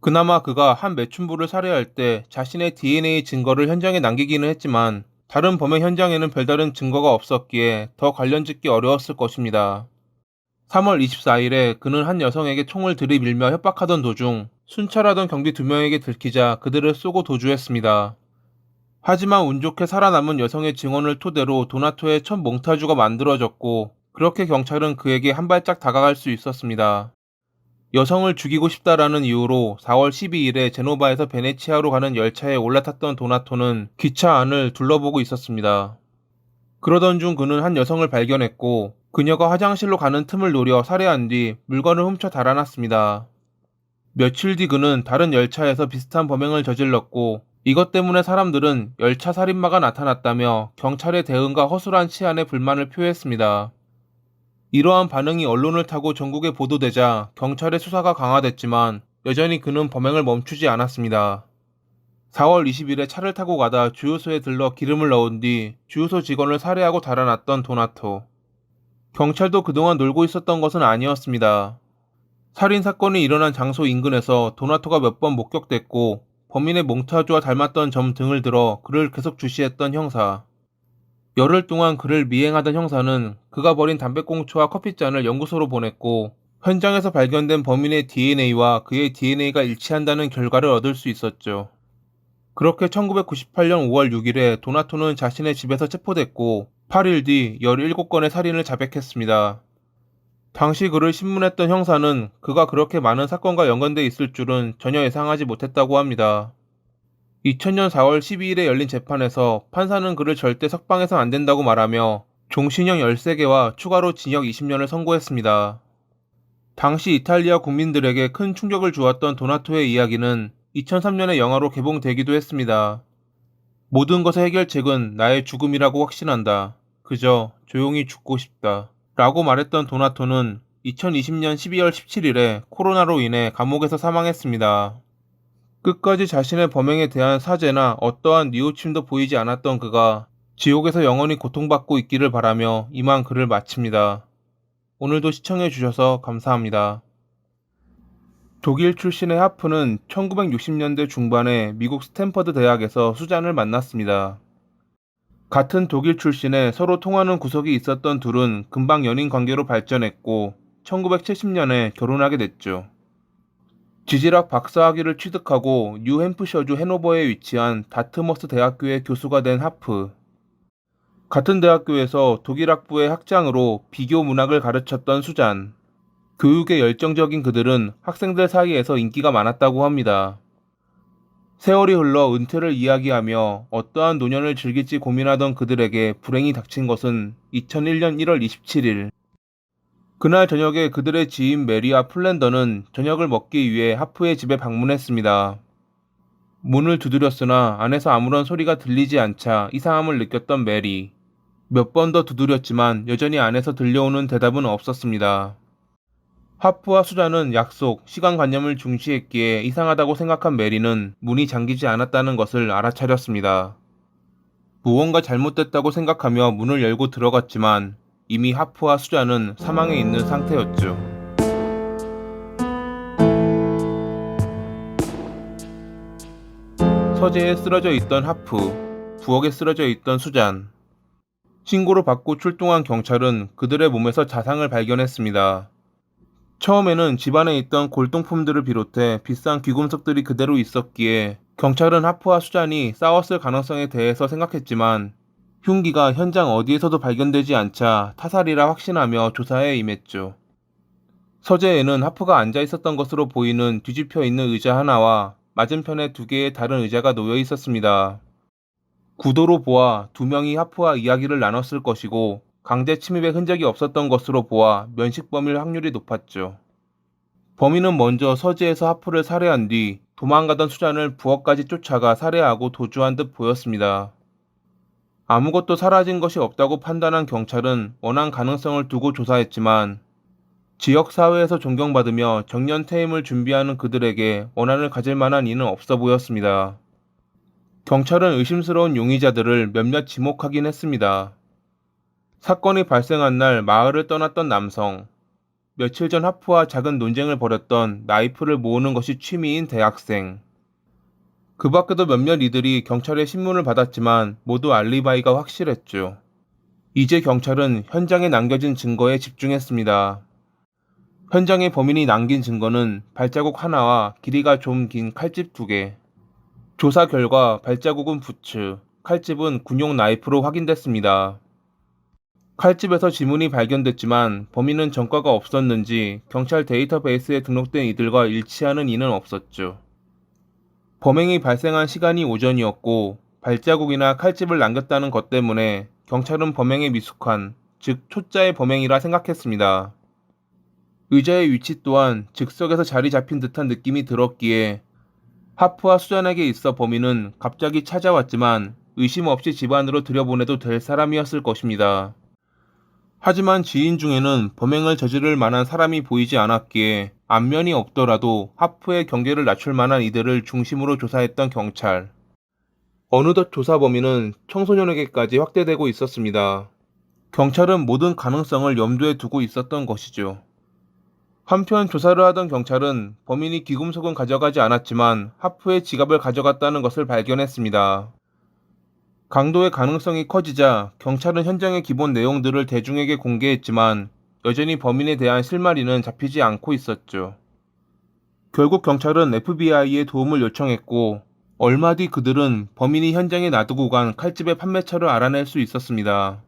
그나마 그가 한 매춘부를 살해할 때 자신의 DNA 증거를 현장에 남기기는 했지만 다른 범행 현장에는 별다른 증거가 없었기에 더 관련짓기 어려웠을 것입니다. 3월 24일에 그는 한 여성에게 총을 들이밀며 협박하던 도중 순찰하던 경비 2명에게 들키자 그들을 쏘고 도주했습니다. 하지만 운 좋게 살아남은 여성의 증언을 토대로 도나토의 첫 몽타주가 만들어졌고 그렇게 경찰은 그에게 한 발짝 다가갈 수 있었습니다. 여성을 죽이고 싶다라는 이유로 4월 12일에 제노바에서 베네치아로 가는 열차에 올라탔던 도나토는 기차 안을 둘러보고 있었습니다. 그러던 중 그는 한 여성을 발견했고 그녀가 화장실로 가는 틈을 노려 살해한 뒤 물건을 훔쳐 달아났습니다. 며칠 뒤 그는 다른 열차에서 비슷한 범행을 저질렀고 이것 때문에 사람들은 열차 살인마가 나타났다며 경찰의 대응과 허술한 치안에 불만을 표했습니다. 이러한 반응이 언론을 타고 전국에 보도되자 경찰의 수사가 강화됐지만 여전히 그는 범행을 멈추지 않았습니다. 4월 20일에 차를 타고 가다 주유소에 들러 기름을 넣은 뒤 주유소 직원을 살해하고 달아났던 도나토. 경찰도 그동안 놀고 있었던 것은 아니었습니다. 살인 사건이 일어난 장소 인근에서 도나토가 몇 번 목격됐고 범인의 몽타주와 닮았던 점 등을 들어 그를 계속 주시했던 형사. 열흘 동안 그를 미행하던 형사는 그가 버린 담배꽁초와 커피잔을 연구소로 보냈고 현장에서 발견된 범인의 DNA와 그의 DNA가 일치한다는 결과를 얻을 수 있었죠. 그렇게 1998년 5월 6일에 도나토는 자신의 집에서 체포됐고 8일 뒤 17건의 살인을 자백했습니다. 당시 그를 신문했던 형사는 그가 그렇게 많은 사건과 연관돼 있을 줄은 전혀 예상하지 못했다고 합니다. 2000년 4월 12일에 열린 재판에서 판사는 그를 절대 석방해선 안 된다고 말하며 종신형 13개와 추가로 징역 20년을 선고했습니다. 당시 이탈리아 국민들에게 큰 충격을 주었던 도나토의 이야기는 2003년에 영화로 개봉되기도 했습니다. 모든 것의 해결책은 나의 죽음이라고 확신한다. 그저 조용히 죽고 싶다. 라고 말했던 도나토는 2020년 12월 17일에 코로나로 인해 감옥에서 사망했습니다. 끝까지 자신의 범행에 대한 사죄나 어떠한 뉘우침도 보이지 않았던 그가 지옥에서 영원히 고통받고 있기를 바라며 이만 글을 마칩니다. 오늘도 시청해주셔서 감사합니다. 독일 출신의 하프는 1960년대 중반에 미국 스탠퍼드 대학에서 수잔을 만났습니다. 같은 독일 출신의 서로 통하는 구석이 있었던 둘은 금방 연인 관계로 발전했고 1970년에 결혼하게 됐죠. 지질학 박사학위를 취득하고 뉴햄프셔주 해노버에 위치한 다트머스 대학교의 교수가 된 하프. 같은 대학교에서 독일학부의 학장으로 비교 문학을 가르쳤던 수잔. 교육에 열정적인 그들은 학생들 사이에서 인기가 많았다고 합니다. 세월이 흘러 은퇴를 이야기하며 어떠한 노년을 즐길지 고민하던 그들에게 불행이 닥친 것은 2001년 1월 27일. 그날 저녁에 그들의 지인 메리와 플랜더는 저녁을 먹기 위해 하프의 집에 방문했습니다. 문을 두드렸으나 안에서 아무런 소리가 들리지 않자 이상함을 느꼈던 메리. 몇 번 더 두드렸지만 여전히 안에서 들려오는 대답은 없었습니다. 하프와 수잔은 약속, 시간관념을 중시했기에 이상하다고 생각한 메리는 문이 잠기지 않았다는 것을 알아차렸습니다. 무언가 잘못됐다고 생각하며 문을 열고 들어갔지만 이미 하프와 수잔은 사망해 있는 상태였죠. 서재에 쓰러져 있던 하프, 부엌에 쓰러져 있던 수잔. 신고를 받고 출동한 경찰은 그들의 몸에서 자상을 발견했습니다. 처음에는 집안에 있던 골동품들을 비롯해 비싼 귀금속들이 그대로 있었기에 경찰은 하프와 수잔이 싸웠을 가능성에 대해서 생각했지만 흉기가 현장 어디에서도 발견되지 않자 타살이라 확신하며 조사에 임했죠. 서재에는 하프가 앉아 있었던 것으로 보이는 뒤집혀 있는 의자 하나와 맞은편에 2개의 다른 의자가 놓여 있었습니다. 구도로 보아 2명이 하프와 이야기를 나눴을 것이고 강제 침입의 흔적이 없었던 것으로 보아 면식범일 확률이 높았죠. 범인은 먼저 서재에서 하프를 살해한 뒤 도망가던 수잔을 부엌까지 쫓아가 살해하고 도주한 듯 보였습니다. 아무것도 사라진 것이 없다고 판단한 경찰은 원한 가능성을 두고 조사했지만 지역사회에서 존경받으며 정년 퇴임을 준비하는 그들에게 원한을 가질 만한 이는 없어 보였습니다. 경찰은 의심스러운 용의자들을 몇몇 지목하긴 했습니다. 사건이 발생한 날 마을을 떠났던 남성, 며칠 전 하프와 작은 논쟁을 벌였던 나이프를 모으는 것이 취미인 대학생. 그 밖에도 몇몇 이들이 경찰의 신문을 받았지만 모두 알리바이가 확실했죠. 이제 경찰은 현장에 남겨진 증거에 집중했습니다. 현장에 범인이 남긴 증거는 발자국 하나와 길이가 좀 긴 칼집 2개. 조사 결과 발자국은 부츠, 칼집은 군용 나이프로 확인됐습니다. 칼집에서 지문이 발견됐지만 범인은 전과가 없었는지 경찰 데이터베이스에 등록된 이들과 일치하는 이는 없었죠. 범행이 발생한 시간이 오전이었고 발자국이나 칼집을 남겼다는 것 때문에 경찰은 범행에 미숙한, 즉 초짜의 범행이라 생각했습니다. 의자의 위치 또한 즉석에서 자리 잡힌 듯한 느낌이 들었기에 하프와 수잔에게 있어 범인은 갑자기 찾아왔지만 의심 없이 집 안으로 들여보내도 될 사람이었을 것입니다. 하지만 지인 중에는 범행을 저지를 만한 사람이 보이지 않았기에 안면이 없더라도 하프의 경계를 낮출 만한 이들을 중심으로 조사했던 경찰. 어느덧 조사 범위는 청소년에게까지 확대되고 있었습니다. 경찰은 모든 가능성을 염두에 두고 있었던 것이죠. 한편 조사를 하던 경찰은 범인이 귀금속은 가져가지 않았지만 하프의 지갑을 가져갔다는 것을 발견했습니다. 강도의 가능성이 커지자 경찰은 현장의 기본 내용들을 대중에게 공개했지만 여전히 범인에 대한 실마리는 잡히지 않고 있었죠. 결국 경찰은 FBI에 도움을 요청했고 얼마 뒤 그들은 범인이 현장에 놔두고 간 칼집의 판매처를 알아낼 수 있었습니다.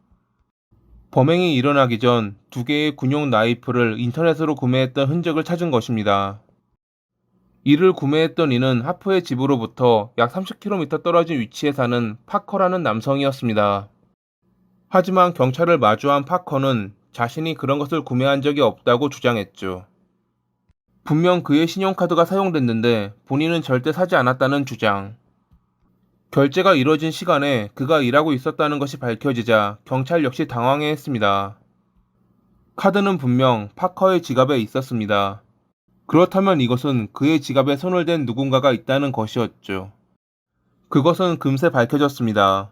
범행이 일어나기 전 2개의 군용 나이프를 인터넷으로 구매했던 흔적을 찾은 것입니다. 이를 구매했던 이는 하프의 집으로부터 약 30km 떨어진 위치에 사는 파커라는 남성이었습니다. 하지만 경찰을 마주한 파커는 자신이 그런 것을 구매한 적이 없다고 주장했죠. 분명 그의 신용카드가 사용됐는데 본인은 절대 사지 않았다는 주장. 결제가 이뤄진 시간에 그가 일하고 있었다는 것이 밝혀지자 경찰 역시 당황해했습니다. 카드는 분명 파커의 지갑에 있었습니다. 그렇다면 이것은 그의 지갑에 손을 댄 누군가가 있다는 것이었죠. 그것은 금세 밝혀졌습니다.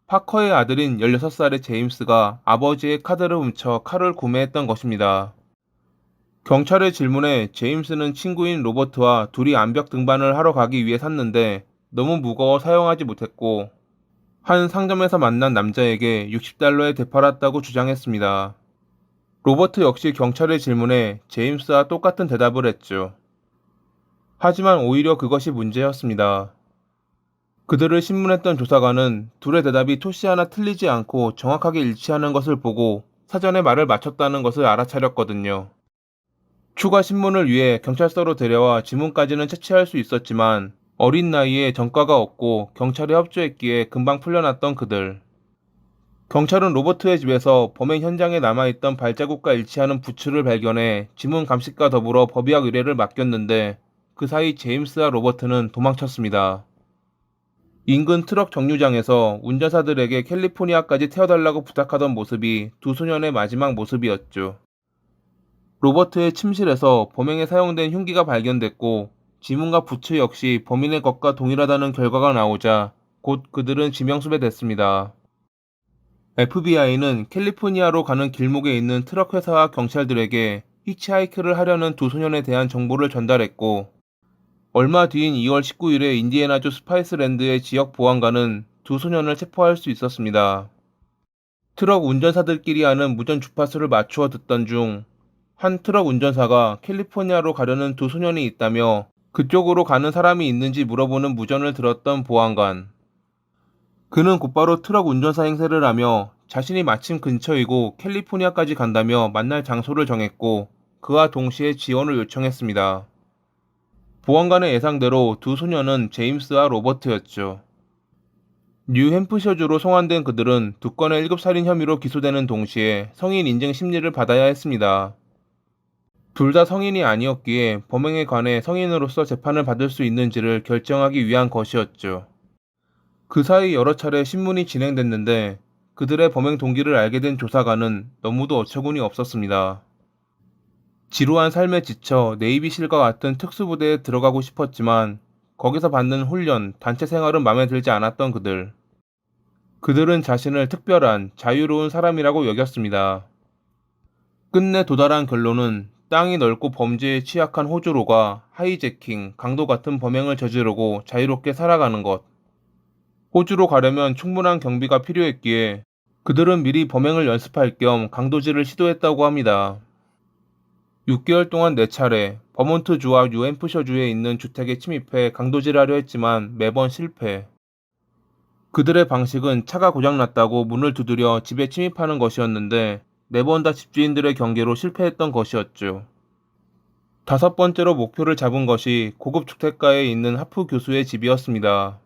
파커의 아들인 16살의 제임스가 아버지의 카드를 훔쳐 칼을 구매했던 것입니다. 경찰의 질문에 제임스는 친구인 로버트와 둘이 암벽 등반을 하러 가기 위해 샀는데 너무 무거워 사용하지 못했고 한 상점에서 만난 남자에게 $60에 되팔았다고 주장했습니다. 로버트 역시 경찰의 질문에 제임스와 똑같은 대답을 했죠. 하지만 오히려 그것이 문제였습니다. 그들을 신문했던 조사관은 둘의 대답이 토시 하나 틀리지 않고 정확하게 일치하는 것을 보고 사전에 말을 맞췄다는 것을 알아차렸거든요. 추가 신문을 위해 경찰서로 데려와 지문까지는 채취할 수 있었지만 어린 나이에 전과가 없고 경찰에 협조했기에 금방 풀려났던 그들. 경찰은 로버트의 집에서 범행 현장에 남아있던 발자국과 일치하는 부츠를 발견해 지문 감식과 더불어 법의학 의뢰를 맡겼는데 그 사이 제임스와 로버트는 도망쳤습니다. 인근 트럭 정류장에서 운전사들에게 캘리포니아까지 태워달라고 부탁하던 모습이 두 소년의 마지막 모습이었죠. 로버트의 침실에서 범행에 사용된 흉기가 발견됐고 지문과 부츠 역시 범인의 것과 동일하다는 결과가 나오자 곧 그들은 지명수배됐습니다. FBI는 캘리포니아로 가는 길목에 있는 트럭 회사와 경찰들에게 히치하이크를 하려는 두 소년에 대한 정보를 전달했고 얼마 뒤인 2월 19일에 인디애나주 스파이스랜드의 지역 보안관은 두 소년을 체포할 수 있었습니다. 트럭 운전사들끼리 하는 무전 주파수를 맞추어 듣던 중 한 트럭 운전사가 캘리포니아로 가려는 두 소년이 있다며 그쪽으로 가는 사람이 있는지 물어보는 무전을 들었던 보안관. 그는 곧바로 트럭 운전사 행세를 하며 자신이 마침 근처이고 캘리포니아까지 간다며 만날 장소를 정했고 그와 동시에 지원을 요청했습니다. 보안관의 예상대로 두 소년은 제임스와 로버트였죠. 뉴햄프셔주로 송환된 그들은 두 건의 1급 살인 혐의로 기소되는 동시에 성인 인증 심리를 받아야 했습니다. 둘 다 성인이 아니었기에 범행에 관해 성인으로서 재판을 받을 수 있는지를 결정하기 위한 것이었죠. 그 사이 여러 차례 신문이 진행됐는데 그들의 범행 동기를 알게 된 조사관은 너무도 어처구니 없었습니다. 지루한 삶에 지쳐 네이비실과 같은 특수부대에 들어가고 싶었지만 거기서 받는 훈련, 단체 생활은 마음에 들지 않았던 그들. 그들은 자신을 특별한, 자유로운 사람이라고 여겼습니다. 끝내 도달한 결론은 땅이 넓고 범죄에 취약한 호주로가 하이제킹, 강도 같은 범행을 저지르고 자유롭게 살아가는 것. 호주로 가려면 충분한 경비가 필요했기에 그들은 미리 범행을 연습할 겸 강도질을 시도했다고 합니다. 6개월 동안 4차례 버몬트주와 뉴햄프셔주에 있는 주택에 침입해 강도질하려 했지만 매번 실패. 그들의 방식은 차가 고장났다고 문을 두드려 집에 침입하는 것이었는데 4번 다 집주인들의 경계로 실패했던 것이었죠. 5번째로 목표를 잡은 것이 고급 주택가에 있는 하프 교수의 집이었습니다.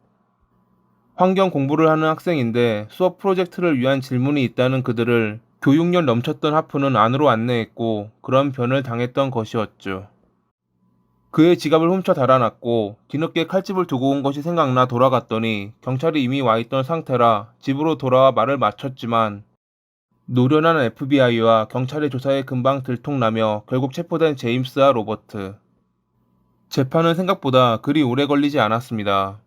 환경 공부를 하는 학생인데 수업 프로젝트를 위한 질문이 있다는 그들을 교육열 넘쳤던 하프는 안으로 안내했고 그런 변을 당했던 것이었죠. 그의 지갑을 훔쳐 달아났고 뒤늦게 칼집을 두고 온 것이 생각나 돌아갔더니 경찰이 이미 와있던 상태라 집으로 돌아와 말을 마쳤지만 노련한 FBI와 경찰의 조사에 금방 들통나며 결국 체포된 제임스와 로버트. 재판은 생각보다 그리 오래 걸리지 않았습니다.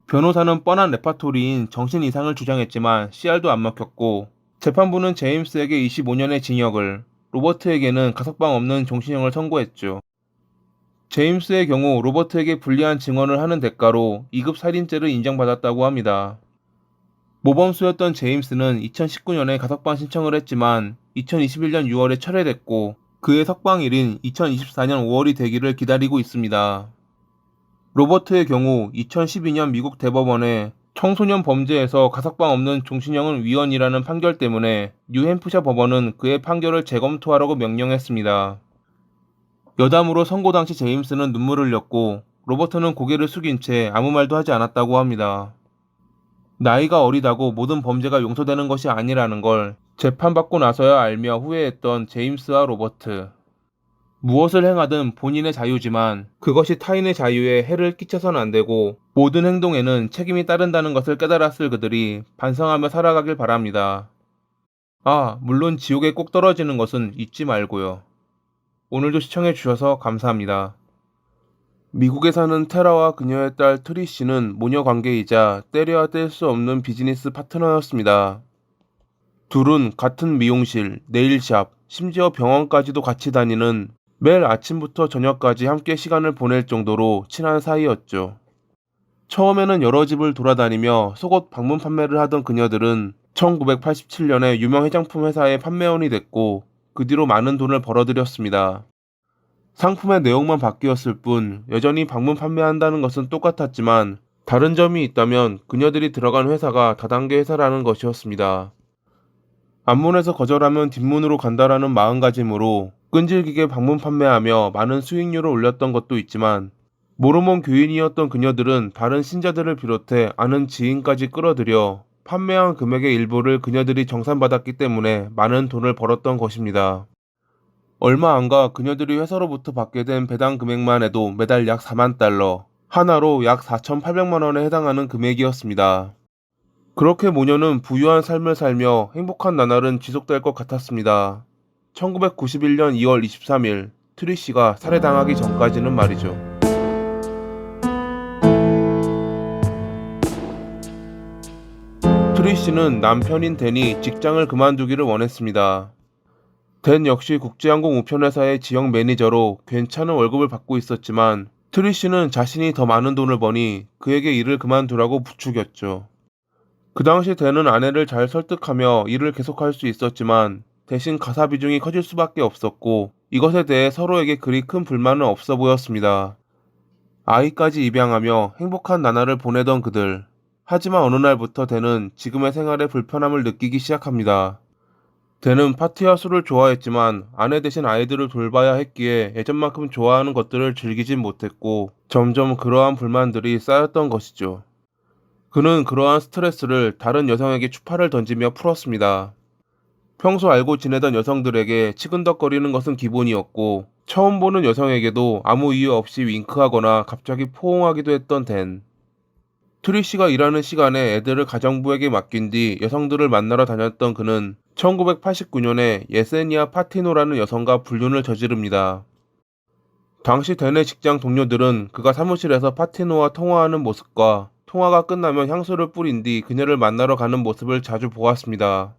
변호사는 뻔한 레파토리인 정신 이상을 주장했지만 씨알도 안 먹혔고 재판부는 제임스에게 25년의 징역을, 로버트에게는 가석방 없는 종신형을 선고했죠. 제임스의 경우 로버트에게 불리한 증언을 하는 대가로 2급 살인죄를 인정받았다고 합니다. 모범수였던 제임스는 2019년에 가석방 신청을 했지만 2021년 6월에 철회됐고 그의 석방일인 2024년 5월이 되기를 기다리고 있습니다. 로버트의 경우 2012년 미국 대법원에 청소년 범죄에서 가석방 없는 종신형은 위헌이라는 판결 때문에 뉴햄프셔 법원은 그의 판결을 재검토하라고 명령했습니다. 여담으로 선고 당시 제임스는 눈물을 흘렸고 로버트는 고개를 숙인 채 아무 말도 하지 않았다고 합니다. 나이가 어리다고 모든 범죄가 용서되는 것이 아니라는 걸 재판받고 나서야 알며 후회했던 제임스와 로버트. 무엇을 행하든 본인의 자유지만 그것이 타인의 자유에 해를 끼쳐선 안 되고 모든 행동에는 책임이 따른다는 것을 깨달았을 그들이 반성하며 살아가길 바랍니다. 물론 지옥에 꼭 떨어지는 것은 잊지 말고요. 오늘도 시청해주셔서 감사합니다. 미국에 사는 테라와 그녀의 딸 트리씨는 모녀 관계이자 떼려야 뗄 수 없는 비즈니스 파트너였습니다. 둘은 같은 미용실, 네일샵, 심지어 병원까지도 같이 다니는 매일 아침부터 저녁까지 함께 시간을 보낼 정도로 친한 사이였죠. 처음에는 여러 집을 돌아다니며 속옷 방문 판매를 하던 그녀들은 1987년에 유명 화장품 회사의 판매원이 됐고 그 뒤로 많은 돈을 벌어들였습니다. 상품의 내용만 바뀌었을 뿐 여전히 방문 판매한다는 것은 똑같았지만 다른 점이 있다면 그녀들이 들어간 회사가 다단계 회사라는 것이었습니다. 앞문에서 거절하면 뒷문으로 간다라는 마음가짐으로 끈질기게 방문 판매하며 많은 수익률을 올렸던 것도 있지만 모르몬 교인이었던 그녀들은 다른 신자들을 비롯해 아는 지인까지 끌어들여 판매한 금액의 일부를 그녀들이 정산받았기 때문에 많은 돈을 벌었던 것입니다. 얼마 안 가 그녀들이 회사로부터 받게 된 배당 금액만 해도 매달 약 4만 달러, 하나로 약 4,800만 원에 해당하는 금액이었습니다. 그렇게 모녀는 부유한 삶을 살며 행복한 나날은 지속될 것 같았습니다. 1991년 2월 23일, 트리시가 살해당하기 전까지는 말이죠. 트리시는 남편인 댄이 직장을 그만두기를 원했습니다. 댄 역시 국제항공 우편회사의 지역 매니저로 괜찮은 월급을 받고 있었지만 트리시는 자신이 더 많은 돈을 버니 그에게 일을 그만두라고 부추겼죠. 그 당시 댄은 아내를 잘 설득하며 일을 계속할 수 있었지만 대신 가사 비중이 커질 수밖에 없었고 이것에 대해 서로에게 그리 큰 불만은 없어 보였습니다. 아이까지 입양하며 행복한 나날을 보내던 그들. 하지만 어느 날부터 댄은 지금의 생활에 불편함을 느끼기 시작합니다. 댄은 파티와 술을 좋아했지만 아내 대신 아이들을 돌봐야 했기에 예전만큼 좋아하는 것들을 즐기진 못했고 점점 그러한 불만들이 쌓였던 것이죠. 그는 그러한 스트레스를 다른 여성에게 추파를 던지며 풀었습니다. 평소 알고 지내던 여성들에게 치근덕거리는 것은 기본이었고 처음 보는 여성에게도 아무 이유 없이 윙크하거나 갑자기 포옹하기도 했던 댄. 트리시가 일하는 시간에 애들을 가정부에게 맡긴 뒤 여성들을 만나러 다녔던 그는 1989년에 예세니아 파티노라는 여성과 불륜을 저지릅니다. 당시 댄의 직장 동료들은 그가 사무실에서 파티노와 통화하는 모습과 통화가 끝나면 향수를 뿌린 뒤 그녀를 만나러 가는 모습을 자주 보았습니다.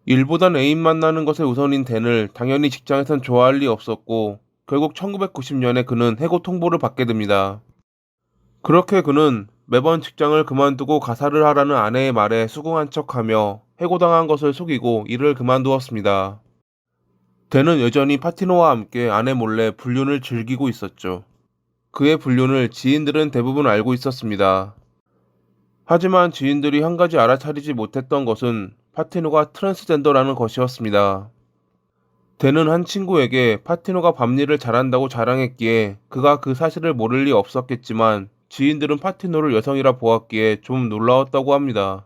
일보단 애인 만나는 것에 우선인 댄을 당연히 직장에선 좋아할 리 없었고 결국 1990년에 그는 해고 통보를 받게 됩니다. 그렇게 그는 매번 직장을 그만두고 가사를 하라는 아내의 말에 수긍한 척하며 해고당한 것을 속이고 일을 그만두었습니다. 댄은 여전히 파티노와 함께 아내 몰래 불륜을 즐기고 있었죠. 그의 불륜을 지인들은 대부분 알고 있었습니다. 하지만 지인들이 한 가지 알아차리지 못했던 것은 파티노가 트랜스젠더라는 것이었습니다. 댄은 한 친구에게 파티노가 밤일을 잘한다고 자랑했기에 그가 그 사실을 모를 리 없었겠지만 지인들은 파티노를 여성이라 보았기에 좀 놀라웠다고 합니다.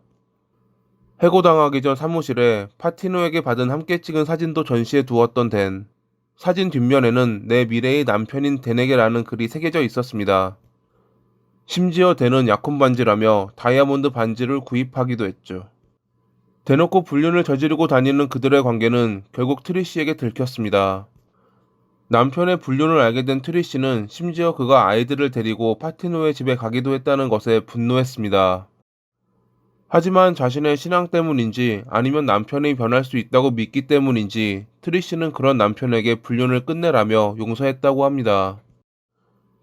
해고당하기 전 사무실에 파티노에게 받은 함께 찍은 사진도 전시해 두었던 댄. 사진 뒷면에는 내 미래의 남편인 댄에게라는 글이 새겨져 있었습니다. 심지어 댄은 약혼 반지라며 다이아몬드 반지를 구입하기도 했죠. 대놓고 불륜을 저지르고 다니는 그들의 관계는 결국 트리시에게 들켰습니다. 남편의 불륜을 알게 된 트리시는 심지어 그가 아이들을 데리고 파티노의 집에 가기도 했다는 것에 분노했습니다. 하지만 자신의 신앙 때문인지 아니면 남편이 변할 수 있다고 믿기 때문인지 트리시는 그런 남편에게 불륜을 끝내라며 용서했다고 합니다.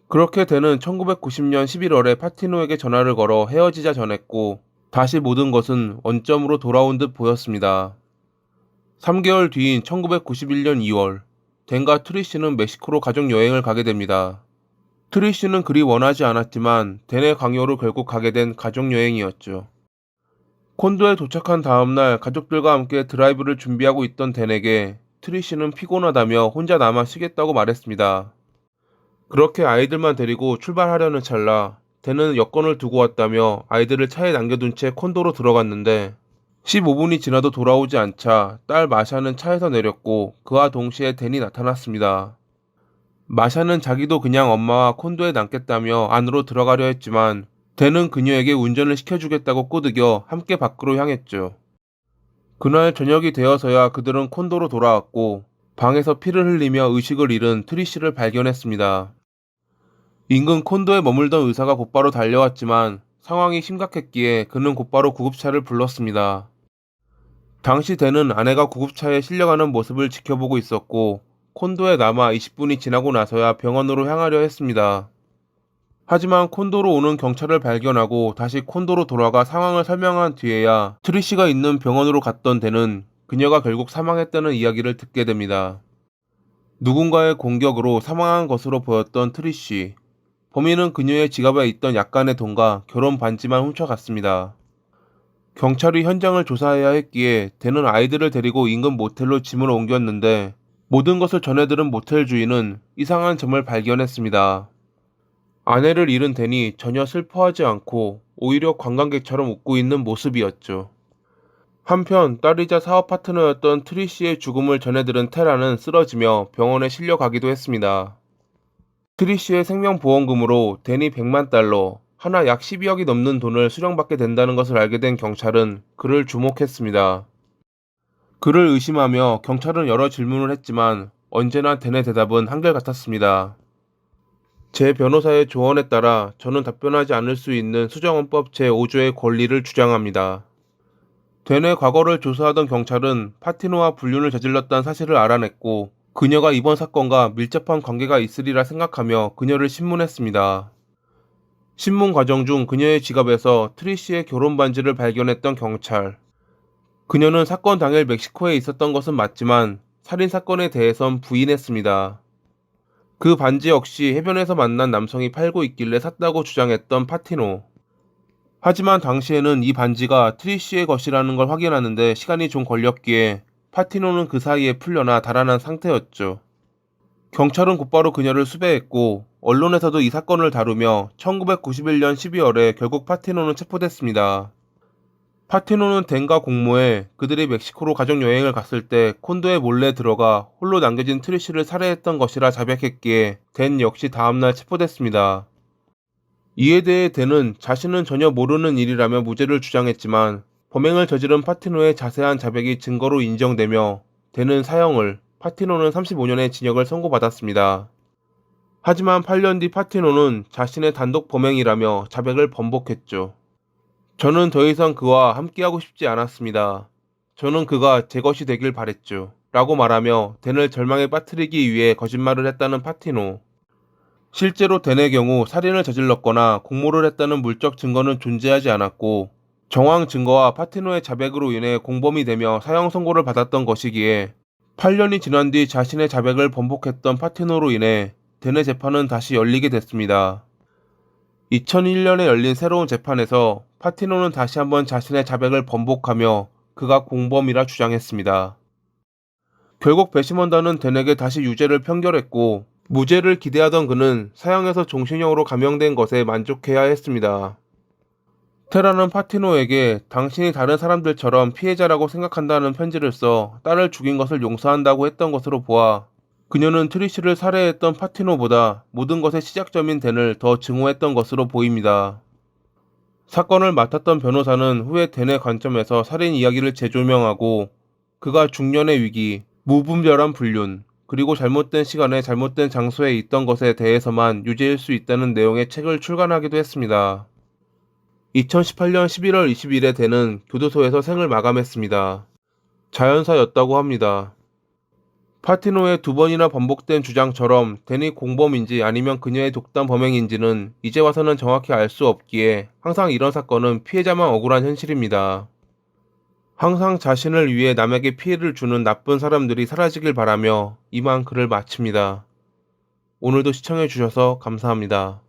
그렇게 댄은 1990년 11월에 파티노에게 전화를 걸어 헤어지자 전했고 다시 모든 것은 원점으로 돌아온 듯 보였습니다. 3개월 뒤인 1991년 2월, 댄과 트리시는 멕시코로 가족 여행을 가게 됩니다. 트리시는 그리 원하지 않았지만 댄의 강요로 결국 가게 된 가족 여행이었죠. 콘도에 도착한 다음날 가족들과 함께 드라이브를 준비하고 있던 댄에게 트리시는 피곤하다며 혼자 남아 쉬겠다고 말했습니다. 그렇게 아이들만 데리고 출발하려는 찰나 댄은 여권을 두고 왔다며 아이들을 차에 남겨둔 채 콘도로 들어갔는데 15분이 지나도 돌아오지 않자 딸 마샤는 차에서 내렸고 그와 동시에 댄이 나타났습니다. 마샤는 자기도 그냥 엄마와 콘도에 남겠다며 안으로 들어가려 했지만 댄은 그녀에게 운전을 시켜주겠다고 꼬드겨 함께 밖으로 향했죠. 그날 저녁이 되어서야 그들은 콘도로 돌아왔고 방에서 피를 흘리며 의식을 잃은 트리시를 발견했습니다. 인근 콘도에 머물던 의사가 곧바로 달려왔지만 상황이 심각했기에 그는 곧바로 구급차를 불렀습니다. 당시 댄은 아내가 구급차에 실려가는 모습을 지켜보고 있었고 콘도에 남아 20분이 지나고 나서야 병원으로 향하려 했습니다. 하지만 콘도로 오는 경찰을 발견하고 다시 콘도로 돌아가 상황을 설명한 뒤에야 트리시가 있는 병원으로 갔던 댄은 그녀가 결국 사망했다는 이야기를 듣게 됩니다. 누군가의 공격으로 사망한 것으로 보였던 트리시. 범인은 그녀의 지갑에 있던 약간의 돈과 결혼 반지만 훔쳐갔습니다. 경찰이 현장을 조사해야 했기에 댄은 아이들을 데리고 인근 모텔로 짐을 옮겼는데 모든 것을 전해들은 모텔 주인은 이상한 점을 발견했습니다. 아내를 잃은 댄이 전혀 슬퍼하지 않고 오히려 관광객처럼 웃고 있는 모습이었죠. 한편 딸이자 사업 파트너였던 트리시의 죽음을 전해 들은 테라는 쓰러지며 병원에 실려가기도 했습니다. 트리시의 생명보험금으로 댄이 100만 달러, 하나 약 12억이 넘는 돈을 수령받게 된다는 것을 알게 된 경찰은 그를 주목했습니다. 그를 의심하며 경찰은 여러 질문을 했지만 언제나 댄의 대답은 한결같았습니다. 제 변호사의 조언에 따라 저는 답변하지 않을 수 있는 수정헌법 제5조의 권리를 주장합니다. 댄의 과거를 조사하던 경찰은 파티노와 불륜을 저질렀다는 사실을 알아냈고 그녀가 이번 사건과 밀접한 관계가 있으리라 생각하며 그녀를 신문했습니다. 신문 과정 중 그녀의 지갑에서 트리시의 결혼 반지를 발견했던 경찰. 그녀는 사건 당일 멕시코에 있었던 것은 맞지만 살인 사건에 대해선 부인했습니다. 그 반지 역시 해변에서 만난 남성이 팔고 있길래 샀다고 주장했던 파티노. 하지만 당시에는 이 반지가 트리시의 것이라는 걸 확인하는데 시간이 좀 걸렸기에 파티노는 그 사이에 풀려나 달아난 상태였죠. 경찰은 곧바로 그녀를 수배했고 언론에서도 이 사건을 다루며 1991년 12월에 결국 파티노는 체포됐습니다. 파티노는 댄과 공모해 그들이 멕시코로 가족여행을 갔을 때 콘도에 몰래 들어가 홀로 남겨진 트리시를 살해했던 것이라 자백했기에 댄 역시 다음날 체포됐습니다. 이에 대해 댄은 자신은 전혀 모르는 일이라며 무죄를 주장했지만 범행을 저지른 파티노의 자세한 자백이 증거로 인정되며 댄은 사형을, 파티노는 35년의 징역을 선고받았습니다. 하지만 8년 뒤 파티노는 자신의 단독 범행이라며 자백을 번복했죠. 저는 더 이상 그와 함께하고 싶지 않았습니다. 저는 그가 제 것이 되길 바랬죠. 라고 말하며 댄을 절망에 빠뜨리기 위해 거짓말을 했다는 파티노. 실제로 댄의 경우 살인을 저질렀거나 공모를 했다는 물적 증거는 존재하지 않았고 정황 증거와 파티노의 자백으로 인해 공범이 되며 사형 선고를 받았던 것이기에 8년이 지난 뒤 자신의 자백을 번복했던 파티노로 인해 댄의 재판은 다시 열리게 됐습니다. 2001년에 열린 새로운 재판에서 파티노는 다시 한번 자신의 자백을 번복하며 그가 공범이라 주장했습니다. 결국 배심원단은 댄에게 다시 유죄를 판결했고 무죄를 기대하던 그는 사형에서 종신형으로 감형된 것에 만족해야 했습니다. 테라는 파티노에게 당신이 다른 사람들처럼 피해자라고 생각한다는 편지를 써 딸을 죽인 것을 용서한다고 했던 것으로 보아 그녀는 트리시를 살해했던 파티노보다 모든 것의 시작점인 댄을 더 증오했던 것으로 보입니다. 사건을 맡았던 변호사는 후에 댄의 관점에서 살인 이야기를 재조명하고 그가 중년의 위기, 무분별한 불륜, 그리고 잘못된 시간에 잘못된 장소에 있던 것에 대해서만 유죄일 수 있다는 내용의 책을 출간하기도 했습니다. 2018년 11월 20일에 댄은 교도소에서 생을 마감했습니다. 자연사였다고 합니다. 파티노의 두 번이나 반복된 주장처럼 댄이 공범인지 아니면 그녀의 독단 범행인지는 이제 와서는 정확히 알 수 없기에 항상 이런 사건은 피해자만 억울한 현실입니다. 항상 자신을 위해 남에게 피해를 주는 나쁜 사람들이 사라지길 바라며 이만 글을 마칩니다. 오늘도 시청해주셔서 감사합니다.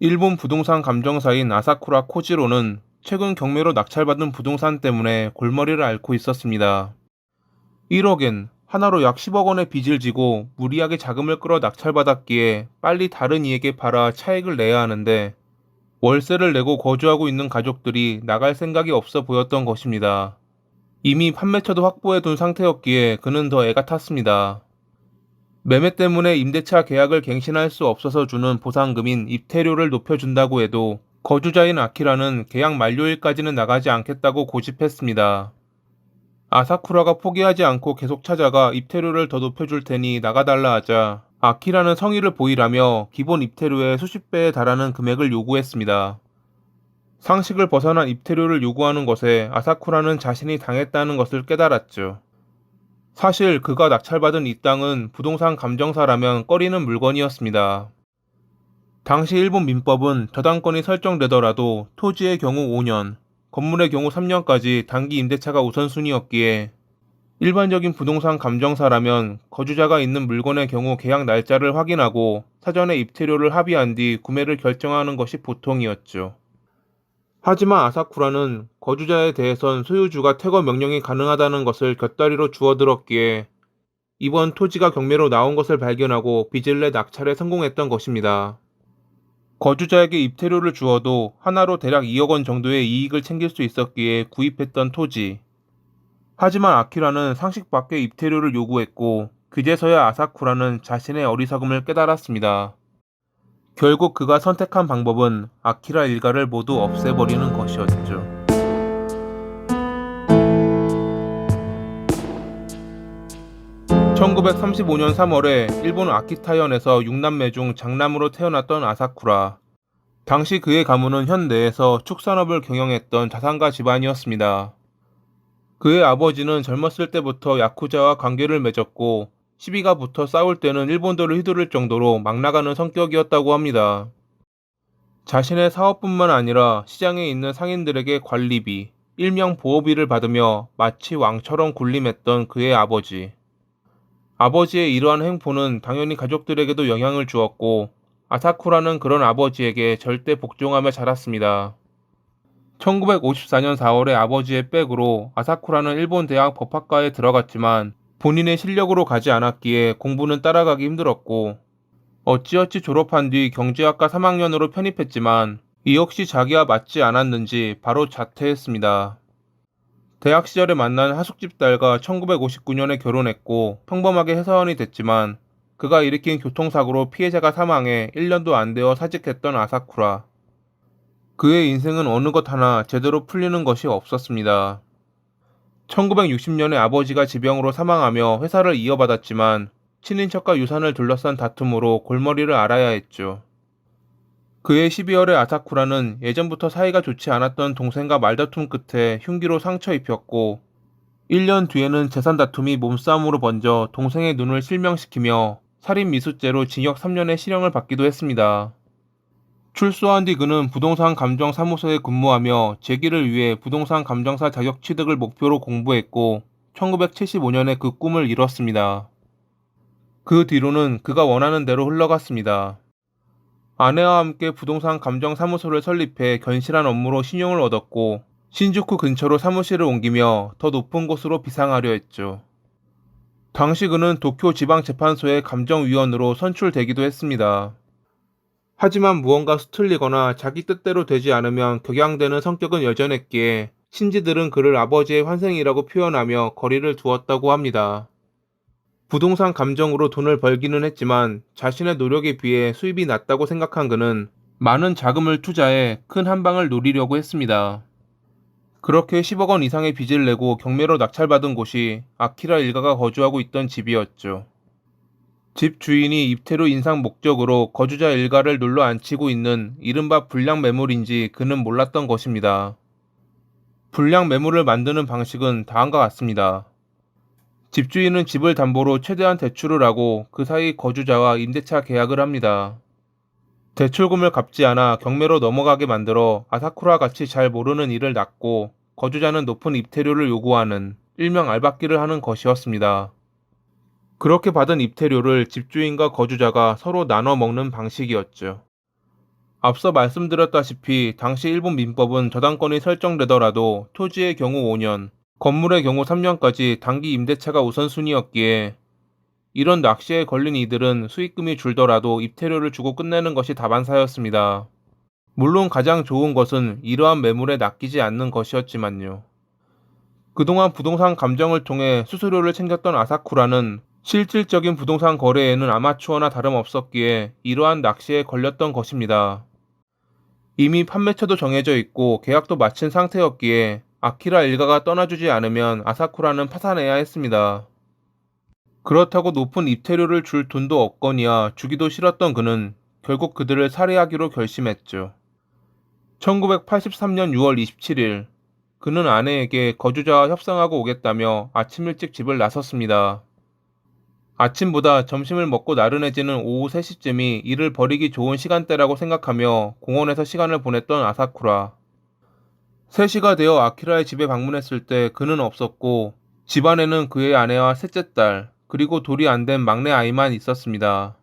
일본 부동산 감정사인 아사쿠라 코지로는 최근 경매로 낙찰받은 부동산 때문에 골머리를 앓고 있었습니다. 1억엔 하나로 약 10억 원의 빚을 지고 무리하게 자금을 끌어 낙찰받았기에 빨리 다른 이에게 팔아 차익을 내야 하는데 월세를 내고 거주하고 있는 가족들이 나갈 생각이 없어 보였던 것입니다. 이미 판매처도 확보해둔 상태였기에 그는 더 애가 탔습니다. 매매 때문에 임대차 계약을 갱신할 수 없어서 주는 보상금인 입퇴료를 높여준다고 해도 거주자인 아키라는 계약 만료일까지는 나가지 않겠다고 고집했습니다. 아사쿠라가 포기하지 않고 계속 찾아가 입퇴료를 더 높여줄 테니 나가달라 하자 아키라는 성의를 보이라며 기본 입퇴료의 수십 배에 달하는 금액을 요구했습니다. 상식을 벗어난 입퇴료를 요구하는 것에 아사쿠라는 자신이 당했다는 것을 깨달았죠. 사실 그가 낙찰받은 이 땅은 부동산 감정사라면 꺼리는 물건이었습니다. 당시 일본 민법은 저당권이 설정되더라도 토지의 경우 5년, 건물의 경우 3년까지 단기 임대차가 우선순위였기에 일반적인 부동산 감정사라면 거주자가 있는 물건의 경우 계약 날짜를 확인하고 사전에 입퇴료를 합의한 뒤 구매를 결정하는 것이 보통이었죠. 하지만 아사쿠라는 거주자에 대해선 소유주가 퇴거 명령이 가능하다는 것을 곁다리로 주워들었기에 이번 토지가 경매로 나온 것을 발견하고 빚을 내 낙찰에 성공했던 것입니다. 거주자에게 입태료를 주어도 하나로 대략 2억 원 정도의 이익을 챙길 수 있었기에 구입했던 토지. 하지만 아키라는 상식 밖의 입태료를 요구했고, 그제서야 아사쿠라는 자신의 어리석음을 깨달았습니다. 결국 그가 선택한 방법은 아키라 일가를 모두 없애버리는 것이었죠. 1935년 3월에 일본 아키타현에서 6남매 중 장남으로 태어났던 아사쿠라. 당시 그의 가문은 현 내에서 축산업을 경영했던 자산가 집안이었습니다. 그의 아버지는 젊었을 때부터 야쿠자와 관계를 맺었고, 시비가 붙어 싸울 때는 일본도를 휘두를 정도로 막 나가는 성격이었다고 합니다. 자신의 사업뿐만 아니라 시장에 있는 상인들에게 관리비, 일명 보호비를 받으며 마치 왕처럼 군림했던 그의 아버지. 아버지의 이러한 행포는 당연히 가족들에게도 영향을 주었고, 아사쿠라는 그런 아버지에게 절대 복종하며 자랐습니다. 1954년 4월에 아버지의 백으로 아사쿠라는 일본 대학 법학과에 들어갔지만 본인의 실력으로 가지 않았기에 공부는 따라가기 힘들었고, 어찌어찌 졸업한 뒤 경제학과 3학년으로 편입했지만 이 역시 자기와 맞지 않았는지 바로 자퇴했습니다. 대학 시절에 만난 하숙집 딸과 1959년에 결혼했고 평범하게 회사원이 됐지만, 그가 일으킨 교통사고로 피해자가 사망해 1년도 안 되어 사직했던 아사쿠라. 그의 인생은 어느 것 하나 제대로 풀리는 것이 없었습니다. 1960년에 아버지가 지병으로 사망하며 회사를 이어받았지만 친인척과 유산을 둘러싼 다툼으로 골머리를 앓아야 했죠. 그해 12월에 아사쿠라는 예전부터 사이가 좋지 않았던 동생과 말다툼 끝에 흉기로 상처 입혔고, 1년 뒤에는 재산 다툼이 몸싸움으로 번져 동생의 눈을 실명시키며 살인 미수죄로 징역 3년의 실형을 받기도 했습니다. 출소한 뒤 그는 부동산 감정 사무소에 근무하며 재기를 위해 부동산 감정사 자격 취득을 목표로 공부했고, 1975년에 그 꿈을 이뤘습니다. 그 뒤로는 그가 원하는 대로 흘러갔습니다. 아내와 함께 부동산 감정 사무소를 설립해 견실한 업무로 신용을 얻었고, 신주쿠 근처로 사무실을 옮기며 더 높은 곳으로 비상하려 했죠. 당시 그는 도쿄 지방재판소의 감정위원으로 선출되기도 했습니다. 하지만 무언가 수틀리거나 자기 뜻대로 되지 않으면 격양되는 성격은 여전했기에 신지들은 그를 아버지의 환생이라고 표현하며 거리를 두었다고 합니다. 부동산 감정으로 돈을 벌기는 했지만 자신의 노력에 비해 수입이 낮다고 생각한 그는 많은 자금을 투자해 큰 한방을 노리려고 했습니다. 그렇게 10억 원 이상의 빚을 내고 경매로 낙찰받은 곳이 아키라 일가가 거주하고 있던 집이었죠. 집 주인이 입태료 인상 목적으로 거주자 일가를 눌러 앉히고 있는 이른바 불량 매물인지 그는 몰랐던 것입니다. 불량 매물을 만드는 방식은 다음과 같습니다. 집주인은 집을 담보로 최대한 대출을 하고 그 사이 거주자와 임대차 계약을 합니다. 대출금을 갚지 않아 경매로 넘어가게 만들어 아사쿠라 같이 잘 모르는 일을 낚고 거주자는 높은 입태료를 요구하는 일명 알박기를 하는 것이었습니다. 그렇게 받은 입태료를 집주인과 거주자가 서로 나눠 먹는 방식이었죠. 앞서 말씀드렸다시피 당시 일본 민법은 저당권이 설정되더라도 토지의 경우 5년, 건물의 경우 3년까지 단기 임대차가 우선순위였기에 이런 낚시에 걸린 이들은 수익금이 줄더라도 입태료를 주고 끝내는 것이 다반사였습니다. 물론 가장 좋은 것은 이러한 매물에 낚이지 않는 것이었지만요. 그동안 부동산 감정을 통해 수수료를 챙겼던 아사쿠라는 실질적인 부동산 거래에는 아마추어나 다름없었기에 이러한 낚시에 걸렸던 것입니다. 이미 판매처도 정해져 있고 계약도 마친 상태였기에 아키라 일가가 떠나주지 않으면 아사쿠라는 파산해야 했습니다. 그렇다고 높은 입태료를 줄 돈도 없거니와 주기도 싫었던 그는 결국 그들을 살해하기로 결심했죠. 1983년 6월 27일, 그는 아내에게 거주자와 협상하고 오겠다며 아침 일찍 집을 나섰습니다. 아침보다 점심을 먹고 나른해지는 오후 3시쯤이 일을 벌이기 좋은 시간대라고 생각하며 공원에서 시간을 보냈던 아사쿠라. 3시가 되어 아키라의 집에 방문했을 때 그는 없었고, 집안에는 그의 아내와 셋째 딸, 그리고 돌이 안 된 막내 아이만 있었습니다.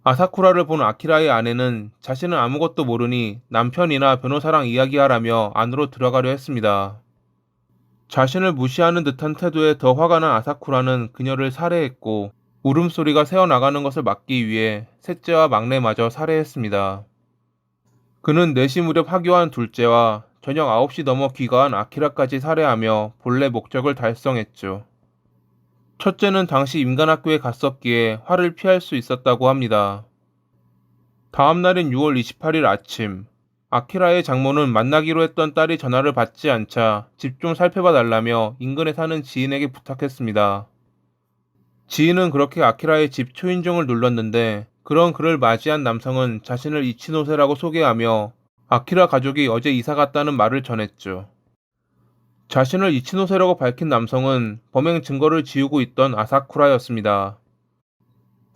아사쿠라를 본 아키라의 아내는 자신은 아무것도 모르니 남편이나 변호사랑 이야기하라며 안으로 들어가려 했습니다. 자신을 무시하는 듯한 태도에 더 화가 난 아사쿠라는 그녀를 살해했고, 울음소리가 새어나가는 것을 막기 위해 셋째와 막내마저 살해했습니다. 그는 4시 무렵 하교한 둘째와 저녁 9시 넘어 귀가한 아키라까지 살해하며 본래 목적을 달성했죠. 첫째는 당시 임간학교에 갔었기에 화를 피할 수 있었다고 합니다. 다음 날인 6월 28일 아침, 아키라의 장모는 만나기로 했던 딸이 전화를 받지 않자 집 좀 살펴봐 달라며 인근에 사는 지인에게 부탁했습니다. 지인은 그렇게 아키라의 집 초인종을 눌렀는데 그런 그를 맞이한 남성은 자신을 이치노세라고 소개하며 아키라 가족이 어제 이사 갔다는 말을 전했죠. 자신을 이치노세라고 밝힌 남성은 범행 증거를 지우고 있던 아사쿠라였습니다.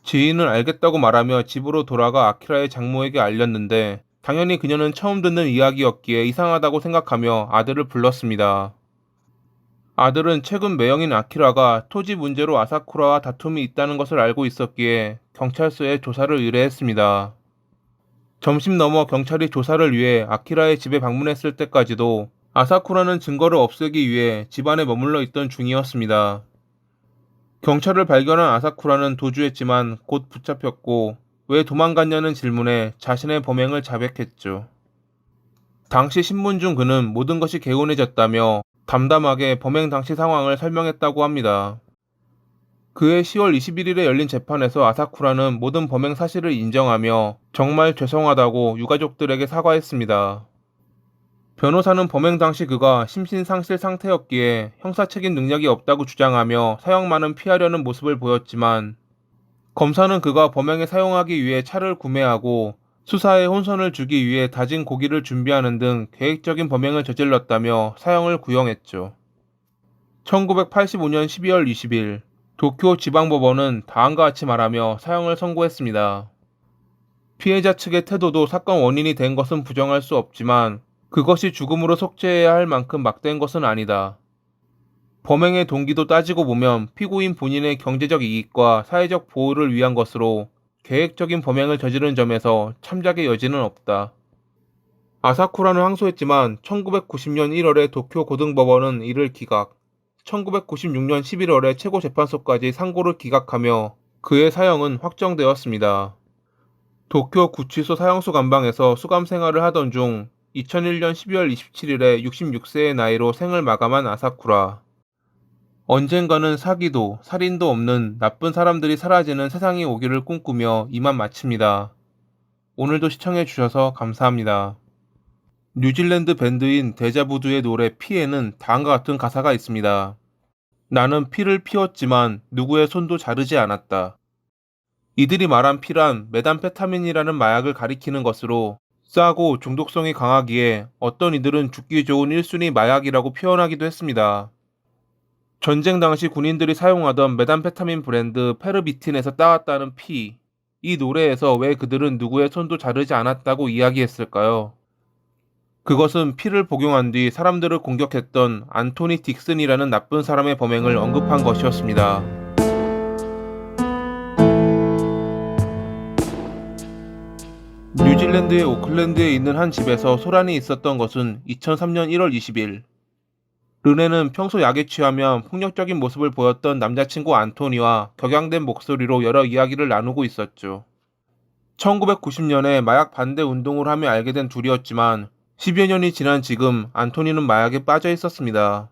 지인은 알겠다고 말하며 집으로 돌아가 아키라의 장모에게 알렸는데 당연히 그녀는 처음 듣는 이야기였기에 이상하다고 생각하며 아들을 불렀습니다. 아들은 최근 매형인 아키라가 토지 문제로 아사쿠라와 다툼이 있다는 것을 알고 있었기에 경찰서에 조사를 의뢰했습니다. 점심 넘어 경찰이 조사를 위해 아키라의 집에 방문했을 때까지도 아사쿠라는 증거를 없애기 위해 집안에 머물러 있던 중이었습니다. 경찰을 발견한 아사쿠라는 도주했지만 곧 붙잡혔고 왜 도망갔냐는 질문에 자신의 범행을 자백했죠. 당시 신문 중 그는 모든 것이 개운해졌다며 담담하게 범행 당시 상황을 설명했다고 합니다. 그해 10월 21일에 열린 재판에서 아사쿠라는 모든 범행 사실을 인정하며 정말 죄송하다고 유가족들에게 사과했습니다. 변호사는 범행 당시 그가 심신상실 상태였기에 형사 책임 능력이 없다고 주장하며 사형만은 피하려는 모습을 보였지만 검사는 그가 범행에 사용하기 위해 차를 구매하고 수사에 혼선을 주기 위해 다진 고기를 준비하는 등 계획적인 범행을 저질렀다며 사형을 구형했죠. 1985년 12월 20일 도쿄 지방법원은 다음과 같이 말하며 사형을 선고했습니다. 피해자 측의 태도도 사건 원인이 된 것은 부정할 수 없지만 그것이 죽음으로 속죄해야 할 만큼 막대한 것은 아니다. 범행의 동기도 따지고 보면 피고인 본인의 경제적 이익과 사회적 보호를 위한 것으로 계획적인 범행을 저지른 점에서 참작의 여지는 없다. 아사쿠라는 항소했지만 1990년 1월에 도쿄 고등법원은 이를 기각, 1996년 11월에 최고재판소까지 상고를 기각하며 그의 사형은 확정되었습니다. 도쿄 구치소 사형수 감방에서 수감 생활을 하던 중 2001년 12월 27일에 66세의 나이로 생을 마감한 아사쿠라. 언젠가는 사기도, 살인도 없는 나쁜 사람들이 사라지는 세상이 오기를 꿈꾸며 이만 마칩니다. 오늘도 시청해주셔서 감사합니다. 뉴질랜드 밴드인 데자부두의 노래 피에는 다음과 같은 가사가 있습니다. 나는 피를 피웠지만 누구의 손도 자르지 않았다. 이들이 말한 피란 메담페타민이라는 마약을 가리키는 것으로 싸고 중독성이 강하기에 어떤 이들은 죽기 좋은 1순위 마약이라고 표현하기도 했습니다. 전쟁 당시 군인들이 사용하던 메담페타민 브랜드 페르비틴에서 따왔다는 피. 이 노래에서 왜 그들은 누구의 손도 자르지 않았다고 이야기했을까요? 그것은 피를 복용한 뒤 사람들을 공격했던 안토니 딕슨이라는 나쁜 사람의 범행을 언급한 것이었습니다. 뉴질랜드의 오클랜드에 있는 한 집에서 소란이 있었던 것은 2003년 1월 20일. 르네는 평소 약에 취하면 폭력적인 모습을 보였던 남자친구 안토니와 격양된 목소리로 여러 이야기를 나누고 있었죠. 1990년에 마약 반대 운동을 하며 알게 된 둘이었지만 10여 년이 지난 지금 안토니는 마약에 빠져 있었습니다.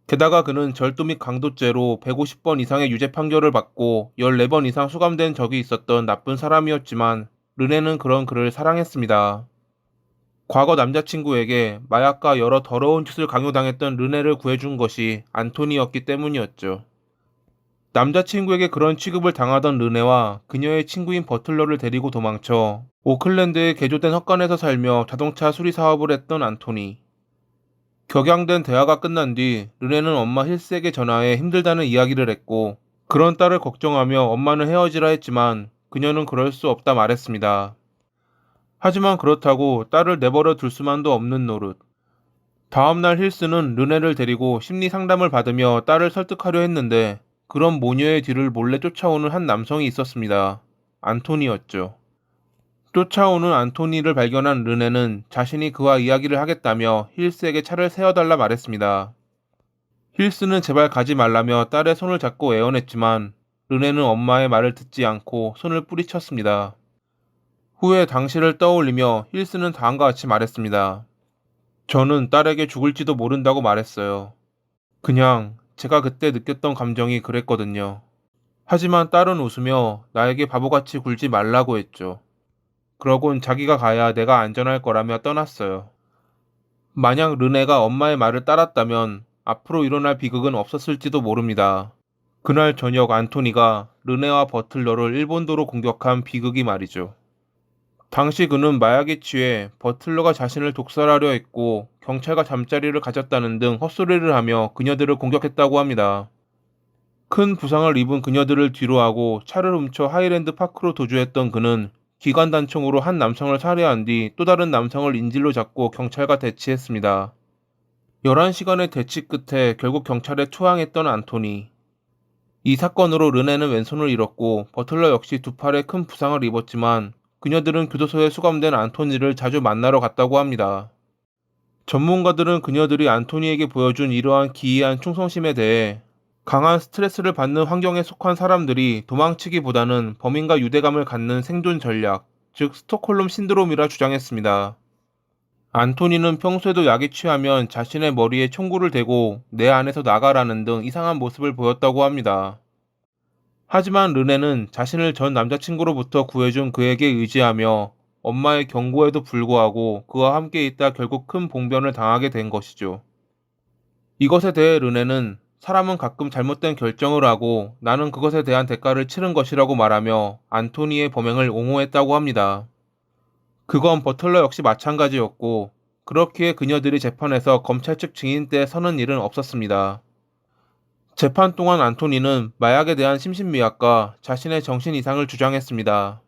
게다가 그는 절도 및 강도죄로 150번 이상의 유죄 판결을 받고 14번 이상 수감된 적이 있었던 나쁜 사람이었지만 르네는 그런 그를 사랑했습니다. 과거 남자친구에게 마약과 여러 더러운 짓을 강요당했던 르네를 구해준 것이 안토니였기 때문이었죠. 남자친구에게 그런 취급을 당하던 르네와 그녀의 친구인 버틀러를 데리고 도망쳐 오클랜드의 개조된 헛간에서 살며 자동차 수리 사업을 했던 안토니. 격양된 대화가 끝난 뒤 르네는 엄마 힐스에게 전화해 힘들다는 이야기를 했고 그런 딸을 걱정하며 엄마는 헤어지라 했지만 그녀는 그럴 수 없다 말했습니다. 하지만 그렇다고 딸을 내버려 둘 수만도 없는 노릇. 다음날 힐스는 르네를 데리고 심리 상담을 받으며 딸을 설득하려 했는데 그런 모녀의 뒤를 몰래 쫓아오는 한 남성이 있었습니다. 안토니였죠. 쫓아오는 안토니를 발견한 르네는 자신이 그와 이야기를 하겠다며 힐스에게 차를 세워달라 말했습니다. 힐스는 제발 가지 말라며 딸의 손을 잡고 애원했지만 르네는 엄마의 말을 듣지 않고 손을 뿌리쳤습니다. 후에 당시를 떠올리며 힐스는 다음과 같이 말했습니다. 저는 딸에게 죽을지도 모른다고 말했어요. 그냥 제가 그때 느꼈던 감정이 그랬거든요. 하지만 딸은 웃으며 나에게 바보같이 굴지 말라고 했죠. 그러곤 자기가 가야 내가 안전할 거라며 떠났어요. 만약 르네가 엄마의 말을 따랐다면 앞으로 일어날 비극은 없었을지도 모릅니다. 그날 저녁 안토니가 르네와 버틀러를 일본도로 공격한 비극이 말이죠. 당시 그는 마약에 취해 버틀러가 자신을 독살하려 했고 경찰과 잠자리를 가졌다는 등 헛소리를 하며 그녀들을 공격했다고 합니다. 큰 부상을 입은 그녀들을 뒤로하고 차를 훔쳐 하이랜드 파크로 도주했던 그는 기관단총으로 한 남성을 살해한 뒤 또 다른 남성을 인질로 잡고 경찰과 대치했습니다. 11시간의 대치 끝에 결국 경찰에 투항했던 안토니. 이 사건으로 르네는 왼손을 잃었고 버틀러 역시 두 팔에 큰 부상을 입었지만 그녀들은 교도소에 수감된 안토니를 자주 만나러 갔다고 합니다. 전문가들은 그녀들이 안토니에게 보여준 이러한 기이한 충성심에 대해 강한 스트레스를 받는 환경에 속한 사람들이 도망치기보다는 범인과 유대감을 갖는 생존 전략, 즉 스톡홀름 신드롬이라 주장했습니다. 안토니는 평소에도 약에 취하면 자신의 머리에 총구를 대고 내 안에서 나가라는 등 이상한 모습을 보였다고 합니다. 하지만 르네는 자신을 전 남자친구로부터 구해준 그에게 의지하며 엄마의 경고에도 불구하고 그와 함께 있다 결국 큰 봉변을 당하게 된 것이죠. 이것에 대해 르네는 사람은 가끔 잘못된 결정을 하고 나는 그것에 대한 대가를 치른 것이라고 말하며 안토니의 범행을 옹호했다고 합니다. 그건 버틀러 역시 마찬가지였고 그렇기에 그녀들이 재판에서 검찰 측 증인 때 서는 일은 없었습니다. 재판 동안 안토니는 마약에 대한 심신미약과 자신의 정신 이상을 주장했습니다.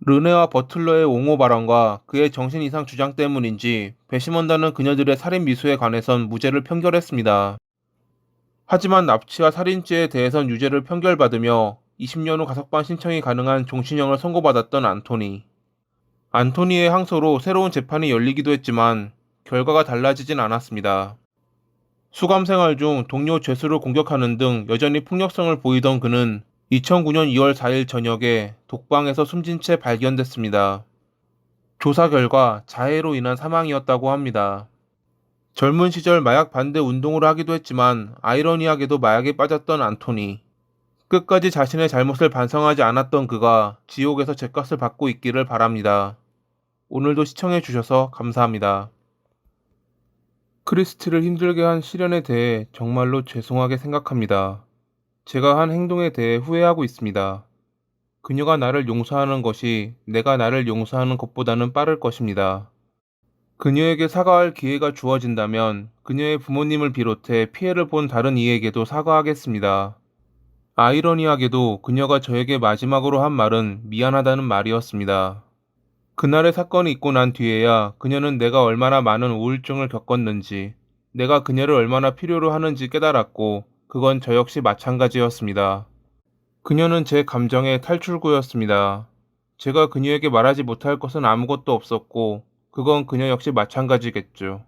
르네와 버틀러의 옹호 발언과 그의 정신 이상 주장 때문인지 배심원단은 그녀들의 살인 미수에 관해선 무죄를 판결했습니다. 하지만 납치와 살인죄에 대해선 유죄를 판결받으며 20년 후 가석방 신청이 가능한 종신형을 선고받았던 안토니. 안토니의 항소로 새로운 재판이 열리기도 했지만 결과가 달라지진 않았습니다. 수감 생활 중 동료 죄수를 공격하는 등 여전히 폭력성을 보이던 그는 2009년 2월 4일 저녁에 독방에서 숨진 채 발견됐습니다. 조사 결과 자해로 인한 사망이었다고 합니다. 젊은 시절 마약 반대 운동을 하기도 했지만 아이러니하게도 마약에 빠졌던 안토니. 끝까지 자신의 잘못을 반성하지 않았던 그가 지옥에서 죗값을 받고 있기를 바랍니다. 오늘도 시청해주셔서 감사합니다. 크리스티를 힘들게 한 시련에 대해 정말로 죄송하게 생각합니다. 제가 한 행동에 대해 후회하고 있습니다. 그녀가 나를 용서하는 것이 내가 나를 용서하는 것보다는 빠를 것입니다. 그녀에게 사과할 기회가 주어진다면 그녀의 부모님을 비롯해 피해를 본 다른 이에게도 사과하겠습니다. 아이러니하게도 그녀가 저에게 마지막으로 한 말은 미안하다는 말이었습니다. 그날의 사건이 있고 난 뒤에야 그녀는 내가 얼마나 많은 우울증을 겪었는지, 내가 그녀를 얼마나 필요로 하는지 깨달았고, 그건 저 역시 마찬가지였습니다. 그녀는 제 감정의 탈출구였습니다. 제가 그녀에게 말하지 못할 것은 아무것도 없었고, 그건 그녀 역시 마찬가지겠죠.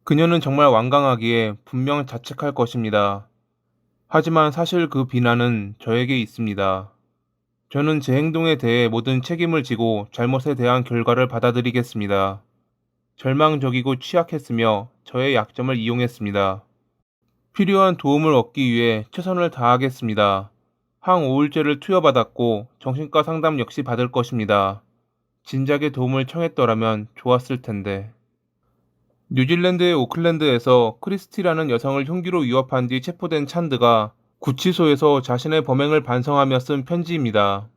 그녀는 정말 완강하기에 분명 자책할 것입니다. 하지만 사실 그 비난은 저에게 있습니다. 저는 제 행동에 대해 모든 책임을 지고 잘못에 대한 결과를 받아들이겠습니다. 절망적이고 취약했으며 저의 약점을 이용했습니다. 필요한 도움을 얻기 위해 최선을 다하겠습니다. 항우울제를 투여받았고 정신과 상담 역시 받을 것입니다. 진작에 도움을 청했더라면 좋았을 텐데. 뉴질랜드의 오클랜드에서 크리스티라는 여성을 흉기로 위협한 뒤 체포된 찬드가 구치소에서 자신의 범행을 반성하며 쓴 편지입니다.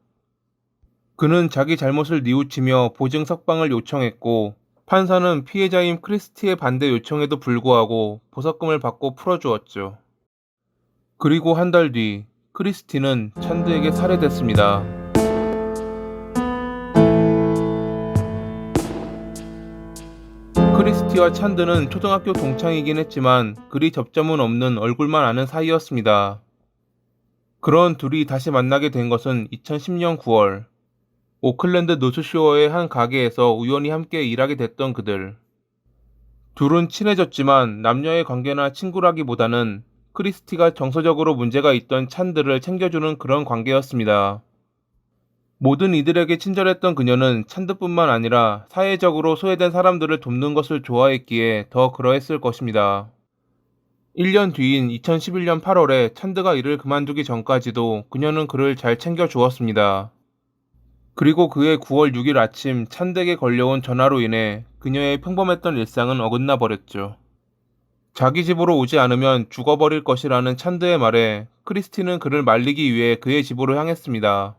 그는 자기 잘못을 뉘우치며 보증 석방을 요청했고 판사는 피해자인 크리스티의 반대 요청에도 불구하고 보석금을 받고 풀어주었죠. 그리고 한 달 뒤 크리스티는 찬드에게 살해됐습니다. 크리스티와 찬드는 초등학교 동창이긴 했지만 그리 접점은 없는 얼굴만 아는 사이였습니다. 그런 둘이 다시 만나게 된 것은 2010년 9월 오클랜드 노스쇼어의 한 가게에서 우연히 함께 일하게 됐던 그들. 둘은 친해졌지만 남녀의 관계나 친구라기보다는 크리스티가 정서적으로 문제가 있던 찬드를 챙겨주는 그런 관계였습니다. 모든 이들에게 친절했던 그녀는 찬드뿐만 아니라 사회적으로 소외된 사람들을 돕는 것을 좋아했기에 더 그러했을 것입니다. 1년 뒤인 2011년 8월에 찬드가 일을 그만두기 전까지도 그녀는 그를 잘 챙겨 주었습니다. 그리고 그해 9월 6일 아침 찬드에게 걸려온 전화로 인해 그녀의 평범했던 일상은 어긋나 버렸죠. 자기 집으로 오지 않으면 죽어버릴 것이라는 찬드의 말에 크리스티는 그를 말리기 위해 그의 집으로 향했습니다.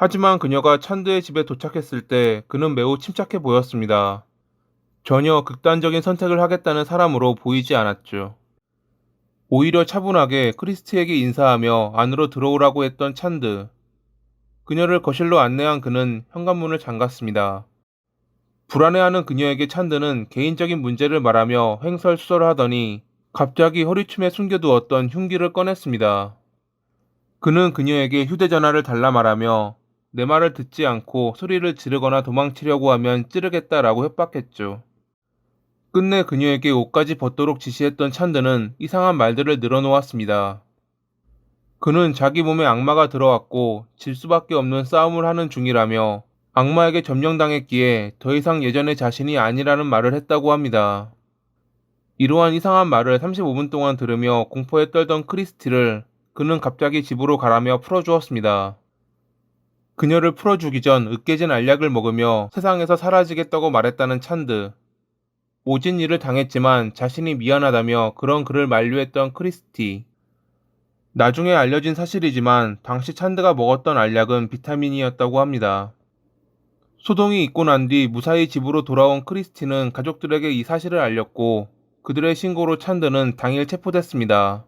하지만 그녀가 찬드의 집에 도착했을 때 그는 매우 침착해 보였습니다. 전혀 극단적인 선택을 하겠다는 사람으로 보이지 않았죠. 오히려 차분하게 크리스티에게 인사하며 안으로 들어오라고 했던 찬드. 그녀를 거실로 안내한 그는 현관문을 잠갔습니다. 불안해하는 그녀에게 찬드는 개인적인 문제를 말하며 횡설수설하더니 갑자기 허리춤에 숨겨두었던 흉기를 꺼냈습니다. 그는 그녀에게 휴대전화를 달라 말하며 내 말을 듣지 않고 소리를 지르거나 도망치려고 하면 찌르겠다라고 협박했죠. 끝내 그녀에게 옷까지 벗도록 지시했던 찬드는 이상한 말들을 늘어놓았습니다. 그는 자기 몸에 악마가 들어왔고 질 수밖에 없는 싸움을 하는 중이라며 악마에게 점령당했기에 더 이상 예전의 자신이 아니라는 말을 했다고 합니다. 이러한 이상한 말을 35분 동안 들으며 공포에 떨던 크리스티를 그는 갑자기 집으로 가라며 풀어주었습니다. 그녀를 풀어주기 전 으깨진 알약을 먹으며 세상에서 사라지겠다고 말했다는 찬드. 모진 일을 당했지만 자신이 미안하다며 그런 그를 만류했던 크리스티. 나중에 알려진 사실이지만 당시 찬드가 먹었던 알약은 비타민이었다고 합니다. 소동이 있고 난 뒤 무사히 집으로 돌아온 크리스티는 가족들에게 이 사실을 알렸고 그들의 신고로 찬드는 당일 체포됐습니다.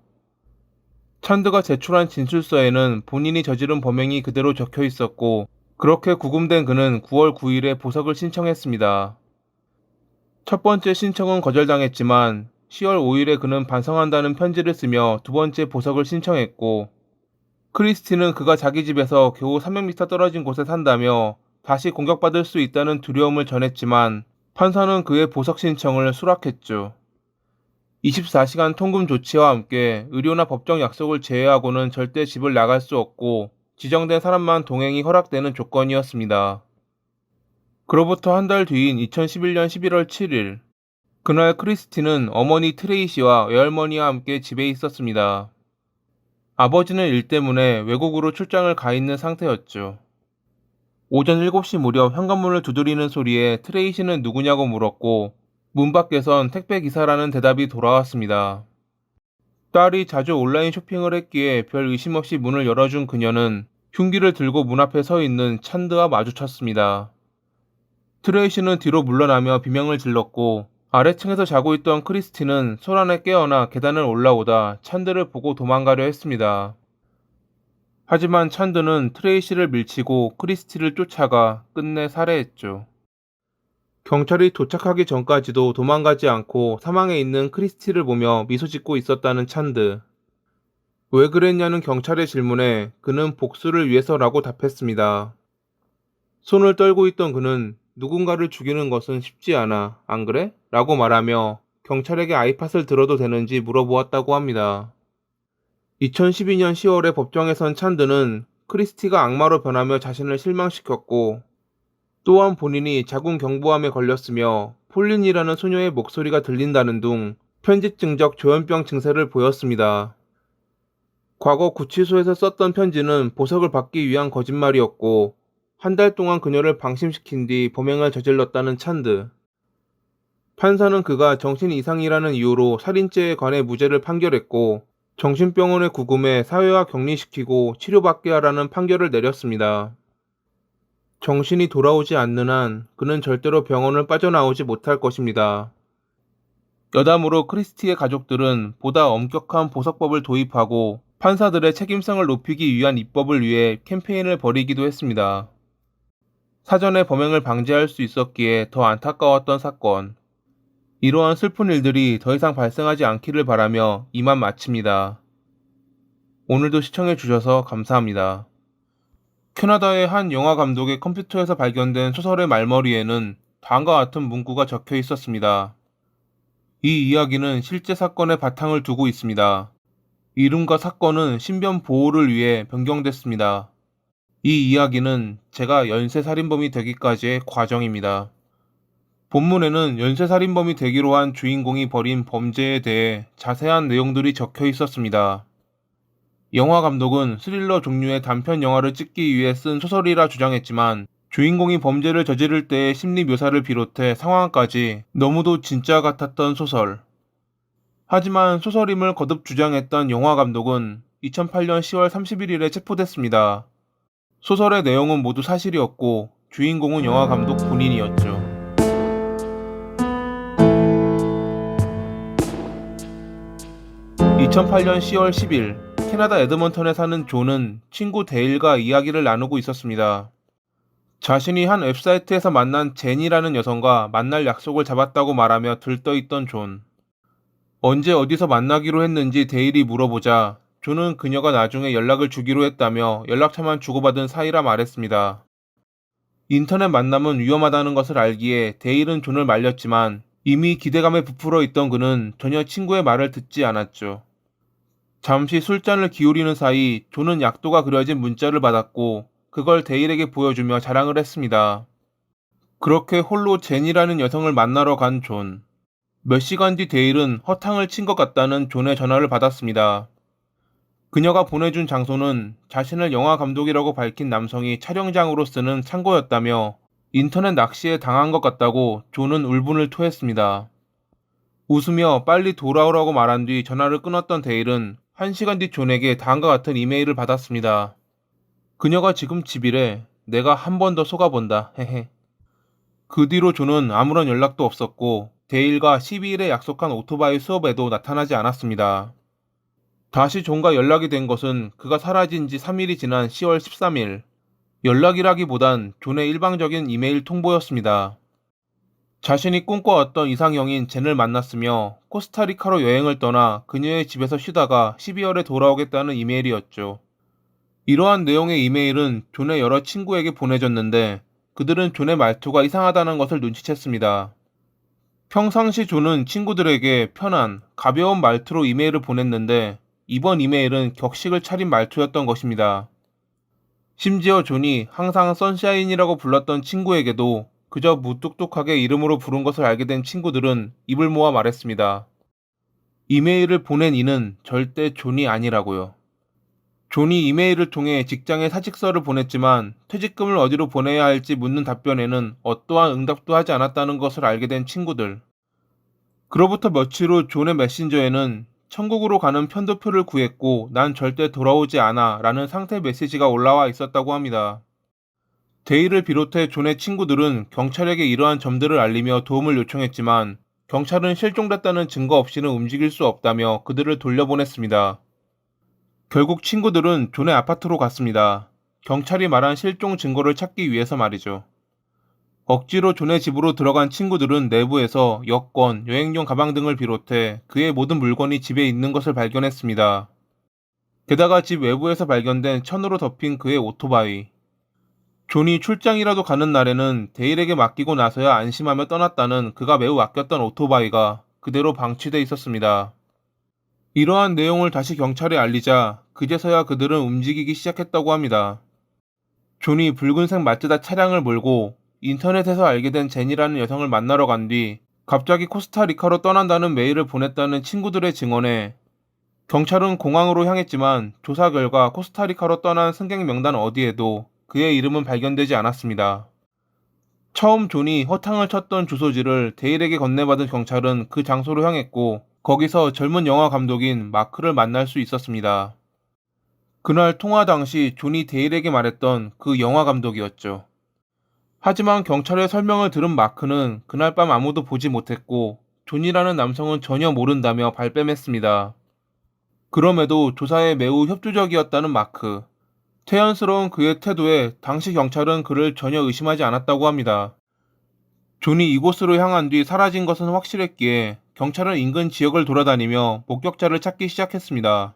찬드가 제출한 진술서에는 본인이 저지른 범행이 그대로 적혀 있었고 그렇게 구금된 그는 9월 9일에 보석을 신청했습니다. 첫 번째 신청은 거절당했지만 10월 5일에 그는 반성한다는 편지를 쓰며 두 번째 보석을 신청했고 크리스티는 그가 자기 집에서 겨우 300m 떨어진 곳에 산다며 다시 공격받을 수 있다는 두려움을 전했지만 판사는 그의 보석 신청을 수락했죠. 24시간 통금 조치와 함께 의료나 법정 약속을 제외하고는 절대 집을 나갈 수 없고 지정된 사람만 동행이 허락되는 조건이었습니다. 그로부터 한 달 뒤인 2011년 11월 7일, 그날 크리스티는 어머니 트레이시와 외할머니와 함께 집에 있었습니다. 아버지는 일 때문에 외국으로 출장을 가 있는 상태였죠. 오전 7시 무렵 현관문을 두드리는 소리에 트레이시는 누구냐고 물었고 문 밖에선 택배 기사라는 대답이 돌아왔습니다. 딸이 자주 온라인 쇼핑을 했기에 별 의심 없이 문을 열어준 그녀는 흉기를 들고 문 앞에 서 있는 찬드와 마주쳤습니다. 트레이시는 뒤로 물러나며 비명을 질렀고 아래층에서 자고 있던 크리스티는 소란에 깨어나 계단을 올라오다 찬드를 보고 도망가려 했습니다. 하지만 찬드는 트레이시를 밀치고 크리스티를 쫓아가 끝내 살해했죠. 경찰이 도착하기 전까지도 도망가지 않고 사망해 있는 크리스티를 보며 미소 짓고 있었다는 찬드. 왜 그랬냐는 경찰의 질문에 그는 복수를 위해서라고 답했습니다. 손을 떨고 있던 그는 누군가를 죽이는 것은 쉽지 않아, 안 그래? 라고 말하며 경찰에게 아이팟을 들어도 되는지 물어보았다고 합니다. 2012년 10월에 법정에 선 찬드는 크리스티가 악마로 변하며 자신을 실망시켰고 또한 본인이 자궁 경부암에 걸렸으며 폴린이라는 소녀의 목소리가 들린다는 등 편집증적 조현병 증세를 보였습니다. 과거 구치소에서 썼던 편지는 보석을 받기 위한 거짓말이었고 한 달 동안 그녀를 방심시킨 뒤 범행을 저질렀다는 찬드. 판사는 그가 정신 이상이라는 이유로 살인죄에 관해 무죄를 판결했고 정신병원에 구금해 사회화 격리시키고 치료받게 하라는 판결을 내렸습니다. 정신이 돌아오지 않는 한 그는 절대로 병원을 빠져나오지 못할 것입니다. 여담으로 크리스티의 가족들은 보다 엄격한 보석법을 도입하고 판사들의 책임성을 높이기 위한 입법을 위해 캠페인을 벌이기도 했습니다. 사전에 범행을 방지할 수 있었기에 더 안타까웠던 사건. 이러한 슬픈 일들이 더 이상 발생하지 않기를 바라며 이만 마칩니다. 오늘도 시청해주셔서 감사합니다. 캐나다의 한 영화 감독의 컴퓨터에서 발견된 소설의 말머리에는 다음과 같은 문구가 적혀 있었습니다. 이 이야기는 실제 사건의 바탕을 두고 있습니다. 이름과 사건은 신변 보호를 위해 변경됐습니다. 이 이야기는 제가 연쇄살인범이 되기까지의 과정입니다. 본문에는 연쇄살인범이 되기로 한 주인공이 벌인 범죄에 대해 자세한 내용들이 적혀 있었습니다. 영화 감독은 스릴러 종류의 단편 영화를 찍기 위해 쓴 소설이라 주장했지만 주인공이 범죄를 저지를 때의 심리 묘사를 비롯해 상황까지 너무도 진짜 같았던 소설. 하지만 소설임을 거듭 주장했던 영화 감독은 2008년 10월 31일에 체포됐습니다. 소설의 내용은 모두 사실이었고 주인공은 영화 감독 본인이었죠. 2008년 10월 10일 캐나다 에드먼턴에 사는 존은 친구 데일과 이야기를 나누고 있었습니다. 자신이 한 웹사이트에서 만난 제니라는 여성과 만날 약속을 잡았다고 말하며 들떠있던 존. 언제 어디서 만나기로 했는지 데일이 물어보자 존은 그녀가 나중에 연락을 주기로 했다며 연락처만 주고받은 사이라 말했습니다. 인터넷 만남은 위험하다는 것을 알기에 데일은 존을 말렸지만 이미 기대감에 부풀어 있던 그는 전혀 친구의 말을 듣지 않았죠. 잠시 술잔을 기울이는 사이 존은 약도가 그려진 문자를 받았고 그걸 데일에게 보여주며 자랑을 했습니다. 그렇게 홀로 제니라는 여성을 만나러 간 존. 몇 시간 뒤 데일은 허탕을 친 것 같다는 존의 전화를 받았습니다. 그녀가 보내준 장소는 자신을 영화 감독이라고 밝힌 남성이 촬영장으로 쓰는 창고였다며 인터넷 낚시에 당한 것 같다고 존은 울분을 토했습니다. 웃으며 빨리 돌아오라고 말한 뒤 전화를 끊었던 데일은 1시간 뒤 존에게 다음과 같은 이메일을 받았습니다. 그녀가 지금 집이래. 내가 한 번 더 속아본다. 헤헤. 그 뒤로 존은 아무런 연락도 없었고 데일과 12일에 약속한 오토바이 수업에도 나타나지 않았습니다. 다시 존과 연락이 된 것은 그가 사라진 지 3일이 지난 10월 13일. 연락이라기보단 존의 일방적인 이메일 통보였습니다. 자신이 꿈꿔왔던 이상형인 젠을 만났으며 코스타리카로 여행을 떠나 그녀의 집에서 쉬다가 12월에 돌아오겠다는 이메일이었죠. 이러한 내용의 이메일은 존의 여러 친구에게 보내졌는데 그들은 존의 말투가 이상하다는 것을 눈치챘습니다. 평상시 존은 친구들에게 편한, 가벼운 말투로 이메일을 보냈는데 이번 이메일은 격식을 차린 말투였던 것입니다. 심지어 존이 항상 선샤인이라고 불렀던 친구에게도 그저 무뚝뚝하게 이름으로 부른 것을 알게 된 친구들은 입을 모아 말했습니다. 이메일을 보낸 이는 절대 존이 아니라고요. 존이 이메일을 통해 직장에 사직서를 보냈지만 퇴직금을 어디로 보내야 할지 묻는 답변에는 어떠한 응답도 하지 않았다는 것을 알게 된 친구들. 그로부터 며칠 후 존의 메신저에는 천국으로 가는 편도표를 구했고 난 절대 돌아오지 않아 라는 상태 메시지가 올라와 있었다고 합니다. 데이를 비롯해 존의 친구들은 경찰에게 이러한 점들을 알리며 도움을 요청했지만 경찰은 실종됐다는 증거 없이는 움직일 수 없다며 그들을 돌려보냈습니다. 결국 친구들은 존의 아파트로 갔습니다. 경찰이 말한 실종 증거를 찾기 위해서 말이죠. 억지로 존의 집으로 들어간 친구들은 내부에서 여권, 여행용 가방 등을 비롯해 그의 모든 물건이 집에 있는 것을 발견했습니다. 게다가 집 외부에서 발견된 천으로 덮인 그의 오토바이. 존이 출장이라도 가는 날에는 데일에게 맡기고 나서야 안심하며 떠났다는 그가 매우 아꼈던 오토바이가 그대로 방치돼 있었습니다. 이러한 내용을 다시 경찰에 알리자 그제서야 그들은 움직이기 시작했다고 합니다. 존이 붉은색 마츠다 차량을 몰고 인터넷에서 알게 된 제니라는 여성을 만나러 간 뒤 갑자기 코스타리카로 떠난다는 메일을 보냈다는 친구들의 증언에 경찰은 공항으로 향했지만 조사 결과 코스타리카로 떠난 승객 명단 어디에도 그의 이름은 발견되지 않았습니다. 처음 존이 허탕을 쳤던 주소지를 데일에게 건네받은 경찰은 그 장소로 향했고 거기서 젊은 영화 감독인 마크를 만날 수 있었습니다. 그날 통화 당시 존이 데일에게 말했던 그 영화 감독이었죠. 하지만 경찰의 설명을 들은 마크는 그날 밤 아무도 보지 못했고 존이라는 남성은 전혀 모른다며 발뺌했습니다. 그럼에도 조사에 매우 협조적이었다는 마크. 태연스러운 그의 태도에 당시 경찰은 그를 전혀 의심하지 않았다고 합니다. 존이 이곳으로 향한 뒤 사라진 것은 확실했기에 경찰은 인근 지역을 돌아다니며 목격자를 찾기 시작했습니다.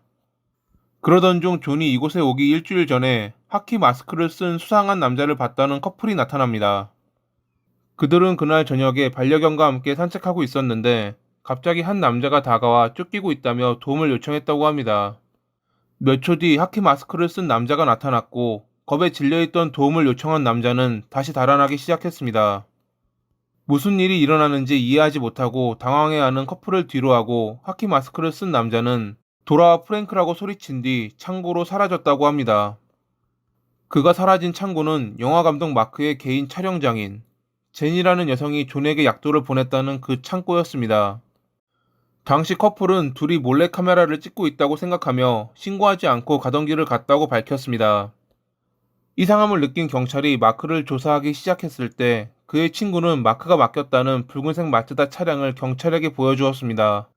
그러던 중 존이 이곳에 오기 일주일 전에 하키 마스크를 쓴 수상한 남자를 봤다는 커플이 나타납니다. 그들은 그날 저녁에 반려견과 함께 산책하고 있었는데 갑자기 한 남자가 다가와 쫓기고 있다며 도움을 요청했다고 합니다. 몇 초 뒤 하키 마스크를 쓴 남자가 나타났고 겁에 질려있던 도움을 요청한 남자는 다시 달아나기 시작했습니다. 무슨 일이 일어나는지 이해하지 못하고 당황해하는 커플을 뒤로하고 하키 마스크를 쓴 남자는 돌아와 프랭크라고 소리친 뒤 창고로 사라졌다고 합니다. 그가 사라진 창고는 영화감독 마크의 개인 촬영장인 제니라는 여성이 존에게 약도를 보냈다는 그 창고였습니다. 당시 커플은 둘이 몰래카메라를 찍고 있다고 생각하며 신고하지 않고 가던 길을 갔다고 밝혔습니다. 이상함을 느낀 경찰이 마크를 조사하기 시작했을 때 그의 친구는 마크가 맡겼다는 붉은색 마츠다 차량을 경찰에게 보여주었습니다.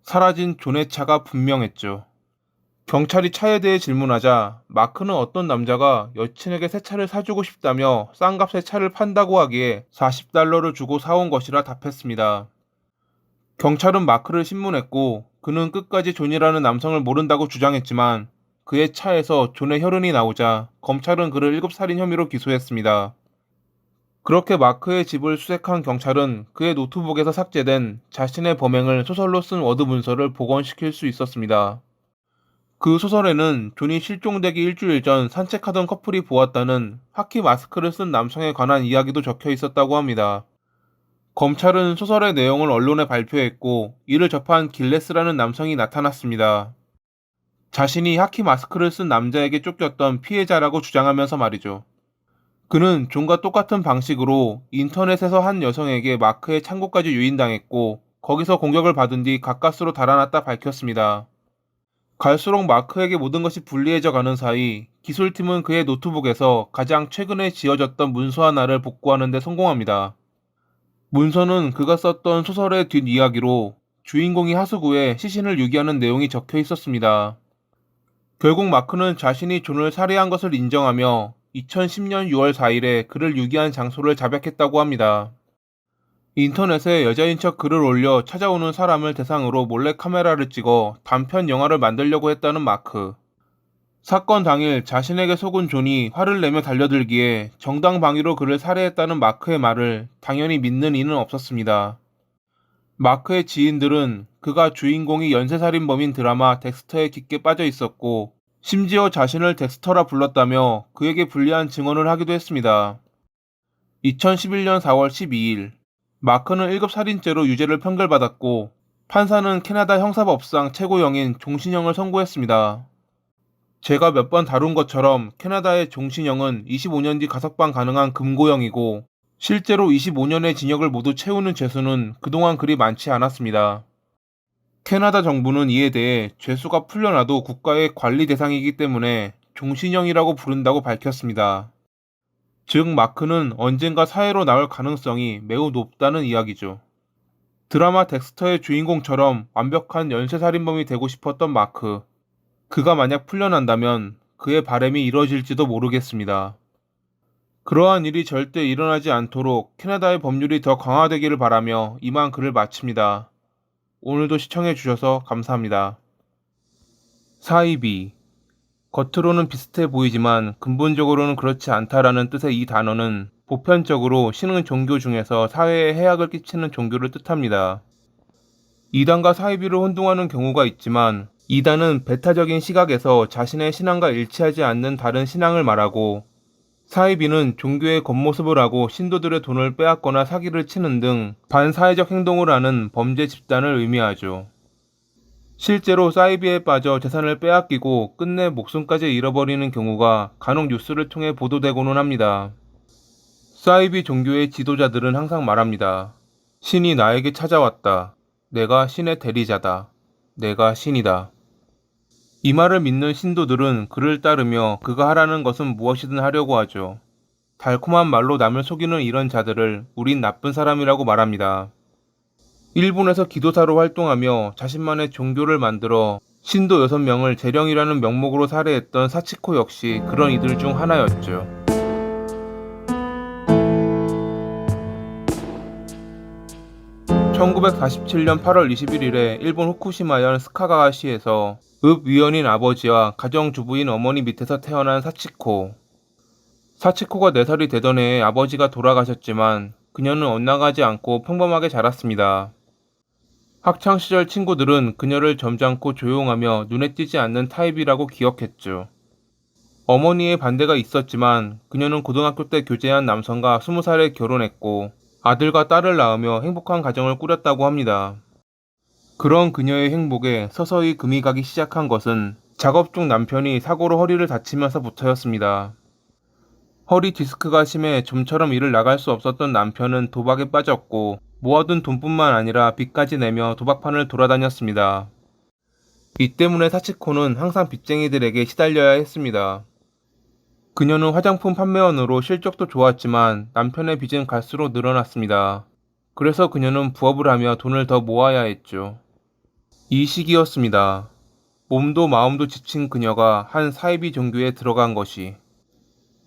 사라진 존의 차가 분명했죠. 경찰이 차에 대해 질문하자 마크는 어떤 남자가 여친에게 새 차를 사주고 싶다며 싼 값에 차를 판다고 하기에 $40를 주고 사온 것이라 답했습니다. 경찰은 마크를 신문했고 그는 끝까지 존이라는 남성을 모른다고 주장했지만 그의 차에서 존의 혈흔이 나오자 검찰은 그를 7살인 혐의로 기소했습니다. 그렇게 마크의 집을 수색한 경찰은 그의 노트북에서 삭제된 자신의 범행을 소설로 쓴 워드 문서를 복원시킬 수 있었습니다. 그 소설에는 존이 실종되기 일주일 전 산책하던 커플이 보았다는 하키 마스크를 쓴 남성에 관한 이야기도 적혀 있었다고 합니다. 검찰은 소설의 내용을 언론에 발표했고 이를 접한 길레스라는 남성이 나타났습니다. 자신이 하키 마스크를 쓴 남자에게 쫓겼던 피해자라고 주장하면서 말이죠. 그는 존과 똑같은 방식으로 인터넷에서 한 여성에게 마크의 창고까지 유인당했고 거기서 공격을 받은 뒤 가까스로 달아났다 밝혔습니다. 갈수록 마크에게 모든 것이 불리해져 가는 사이 기술팀은 그의 노트북에서 가장 최근에 지어졌던 문서 하나를 복구하는 데 성공합니다. 문서는 그가 썼던 소설의 뒷이야기로 주인공이 하수구에 시신을 유기하는 내용이 적혀 있었습니다. 결국 마크는 자신이 존을 살해한 것을 인정하며 2010년 6월 4일에 그를 유기한 장소를 자백했다고 합니다. 인터넷에 여자인 척 글을 올려 찾아오는 사람을 대상으로 몰래 카메라를 찍어 단편 영화를 만들려고 했다는 마크. 사건 당일 자신에게 속은 존이 화를 내며 달려들기에 정당방위로 그를 살해했다는 마크의 말을 당연히 믿는 이는 없었습니다. 마크의 지인들은 그가 주인공이 연쇄살인범인 드라마 덱스터에 깊게 빠져 있었고 심지어 자신을 덱스터라 불렀다며 그에게 불리한 증언을 하기도 했습니다. 2011년 4월 12일 마크는 1급 살인죄로 유죄를 판결받았고 판사는 캐나다 형사법상 최고형인 종신형을 선고했습니다. 제가 몇 번 다룬 것처럼 캐나다의 종신형은 25년 뒤 가석방 가능한 금고형이고 실제로 25년의 징역을 모두 채우는 죄수는 그동안 그리 많지 않았습니다. 캐나다 정부는 이에 대해 죄수가 풀려나도 국가의 관리 대상이기 때문에 종신형이라고 부른다고 밝혔습니다. 즉 마크는 언젠가 사회로 나올 가능성이 매우 높다는 이야기죠. 드라마 덱스터의 주인공처럼 완벽한 연쇄살인범이 되고 싶었던 마크. 그가 만약 풀려난다면 그의 바람이 이뤄질지도 모르겠습니다. 그러한 일이 절대 일어나지 않도록 캐나다의 법률이 더 강화되기를 바라며 이만 글을 마칩니다. 오늘도 시청해주셔서 감사합니다. 사이비. 겉으로는 비슷해 보이지만 근본적으로는 그렇지 않다라는 뜻의 이 단어는 보편적으로 신흥 종교 중에서 사회에 해악을 끼치는 종교를 뜻합니다. 이단과 사이비를 혼동하는 경우가 있지만 이단은 배타적인 시각에서 자신의 신앙과 일치하지 않는 다른 신앙을 말하고 사이비는 종교의 겉모습을 하고 신도들의 돈을 빼앗거나 사기를 치는 등 반사회적 행동을 하는 범죄 집단을 의미하죠. 실제로 사이비에 빠져 재산을 빼앗기고 끝내 목숨까지 잃어버리는 경우가 간혹 뉴스를 통해 보도되고는 합니다. 사이비 종교의 지도자들은 항상 말합니다. 신이 나에게 찾아왔다. 내가 신의 대리자다. 내가 신이다. 이 말을 믿는 신도들은 그를 따르며 그가 하라는 것은 무엇이든 하려고 하죠. 달콤한 말로 남을 속이는 이런 자들을 우린 나쁜 사람이라고 말합니다. 일본에서 기도사로 활동하며 자신만의 종교를 만들어 신도 6명을 재령이라는 명목으로 살해했던 사치코 역시 그런 이들 중 하나였죠. 1947년 8월 21일에 일본 후쿠시마현 스카가와시에서 읍위원인 아버지와 가정주부인 어머니 밑에서 태어난 사치코. 사치코가 4살이 되던 해에 아버지가 돌아가셨지만 그녀는 엇나가지 않고 평범하게 자랐습니다. 학창시절 친구들은 그녀를 점잖고 조용하며 눈에 띄지 않는 타입이라고 기억했죠. 어머니의 반대가 있었지만 그녀는 고등학교 때 교제한 남성과 20살에 결혼했고 아들과 딸을 낳으며 행복한 가정을 꾸렸다고 합니다. 그런 그녀의 행복에 서서히 금이 가기 시작한 것은 작업 중 남편이 사고로 허리를 다치면서부터였습니다. 허리 디스크가 심해 좀처럼 일을 나갈 수 없었던 남편은 도박에 빠졌고 모아둔 돈뿐만 아니라 빚까지 내며 도박판을 돌아다녔습니다. 이 때문에 사치코는 항상 빚쟁이들에게 시달려야 했습니다. 그녀는 화장품 판매원으로 실적도 좋았지만 남편의 빚은 갈수록 늘어났습니다. 그래서 그녀는 부업을 하며 돈을 더 모아야 했죠. 이 시기였습니다. 몸도 마음도 지친 그녀가 한 사이비 종교에 들어간 것이.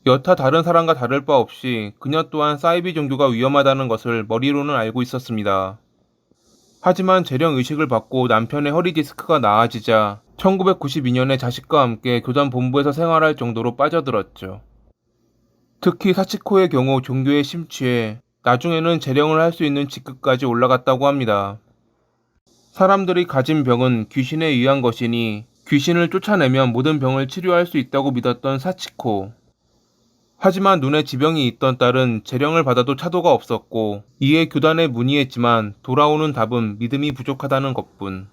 여타 다른 사람과 다를 바 없이 그녀 또한 사이비 종교가 위험하다는 것을 머리로는 알고 있었습니다. 하지만 재령 의식을 받고 남편의 허리 디스크가 나아지자 1992년에 자식과 함께 교단 본부에서 생활할 정도로 빠져들었죠. 특히 사치코의 경우 종교에 심취해 나중에는 재령을 할 수 있는 직급까지 올라갔다고 합니다. 사람들이 가진 병은 귀신에 의한 것이니 귀신을 쫓아내면 모든 병을 치료할 수 있다고 믿었던 사치코. 하지만 눈에 지병이 있던 딸은 재령을 받아도 차도가 없었고 이에 교단에 문의했지만 돌아오는 답은 믿음이 부족하다는 것뿐.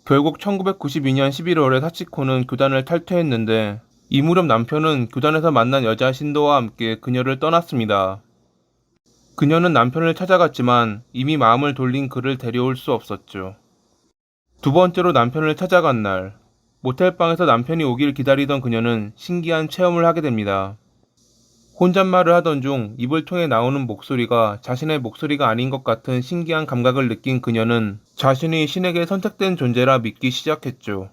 결국 1992년 11월에 사치코는 교단을 탈퇴했는데 이 무렵 남편은 교단에서 만난 여자 신도와 함께 그녀를 떠났습니다. 그녀는 남편을 찾아갔지만 이미 마음을 돌린 그를 데려올 수 없었죠. 두 번째로 남편을 찾아간 날, 모텔방에서 남편이 오길 기다리던 그녀는 신기한 체험을 하게 됩니다. 혼잣말을 하던 중 입을 통해 나오는 목소리가 자신의 목소리가 아닌 것 같은 신기한 감각을 느낀 그녀는 자신이 신에게 선택된 존재라 믿기 시작했죠.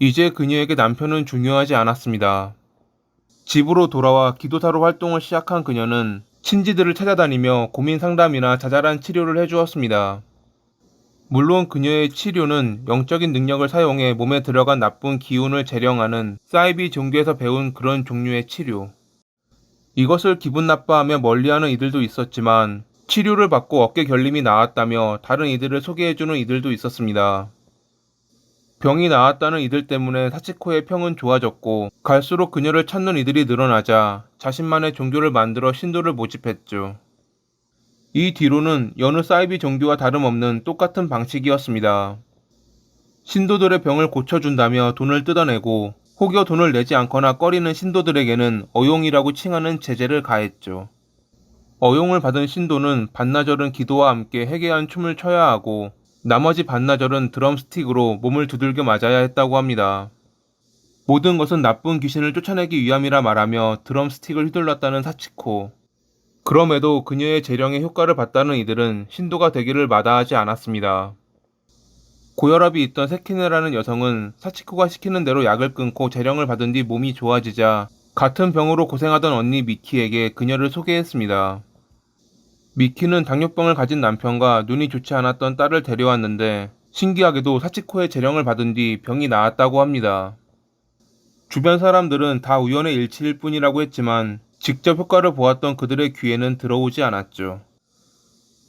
이제 그녀에게 남편은 중요하지 않았습니다. 집으로 돌아와 기도사로 활동을 시작한 그녀는 친지들을 찾아다니며 고민 상담이나 자잘한 치료를 해주었습니다. 물론 그녀의 치료는 영적인 능력을 사용해 몸에 들어간 나쁜 기운을 재령하는 사이비 종교에서 배운 그런 종류의 치료. 이것을 기분 나빠하며 멀리하는 이들도 있었지만 치료를 받고 어깨 결림이 나았다며 다른 이들을 소개해주는 이들도 있었습니다. 병이 나았다는 이들 때문에 사치코의 평은 좋아졌고 갈수록 그녀를 찾는 이들이 늘어나자 자신만의 종교를 만들어 신도를 모집했죠. 이 뒤로는 여느 사이비 종교와 다름없는 똑같은 방식이었습니다. 신도들의 병을 고쳐준다며 돈을 뜯어내고 혹여 돈을 내지 않거나 꺼리는 신도들에게는 어용이라고 칭하는 제재를 가했죠. 어용을 받은 신도는 반나절은 기도와 함께 해괴한 춤을 춰야 하고 나머지 반나절은 드럼스틱으로 몸을 두들겨 맞아야 했다고 합니다. 모든 것은 나쁜 귀신을 쫓아내기 위함이라 말하며 드럼스틱을 휘둘렀다는 사치코. 그럼에도 그녀의 재령의 효과를 봤다는 이들은 신도가 되기를 마다하지 않았습니다. 고혈압이 있던 세키네라는 여성은 사치코가 시키는 대로 약을 끊고 재령을 받은 뒤 몸이 좋아지자 같은 병으로 고생하던 언니 미키에게 그녀를 소개했습니다. 미키는 당뇨병을 가진 남편과 눈이 좋지 않았던 딸을 데려왔는데 신기하게도 사치코의 재령을 받은 뒤 병이 나았다고 합니다. 주변 사람들은 다 우연의 일치일 뿐이라고 했지만 직접 효과를 보았던 그들의 귀에는 들어오지 않았죠.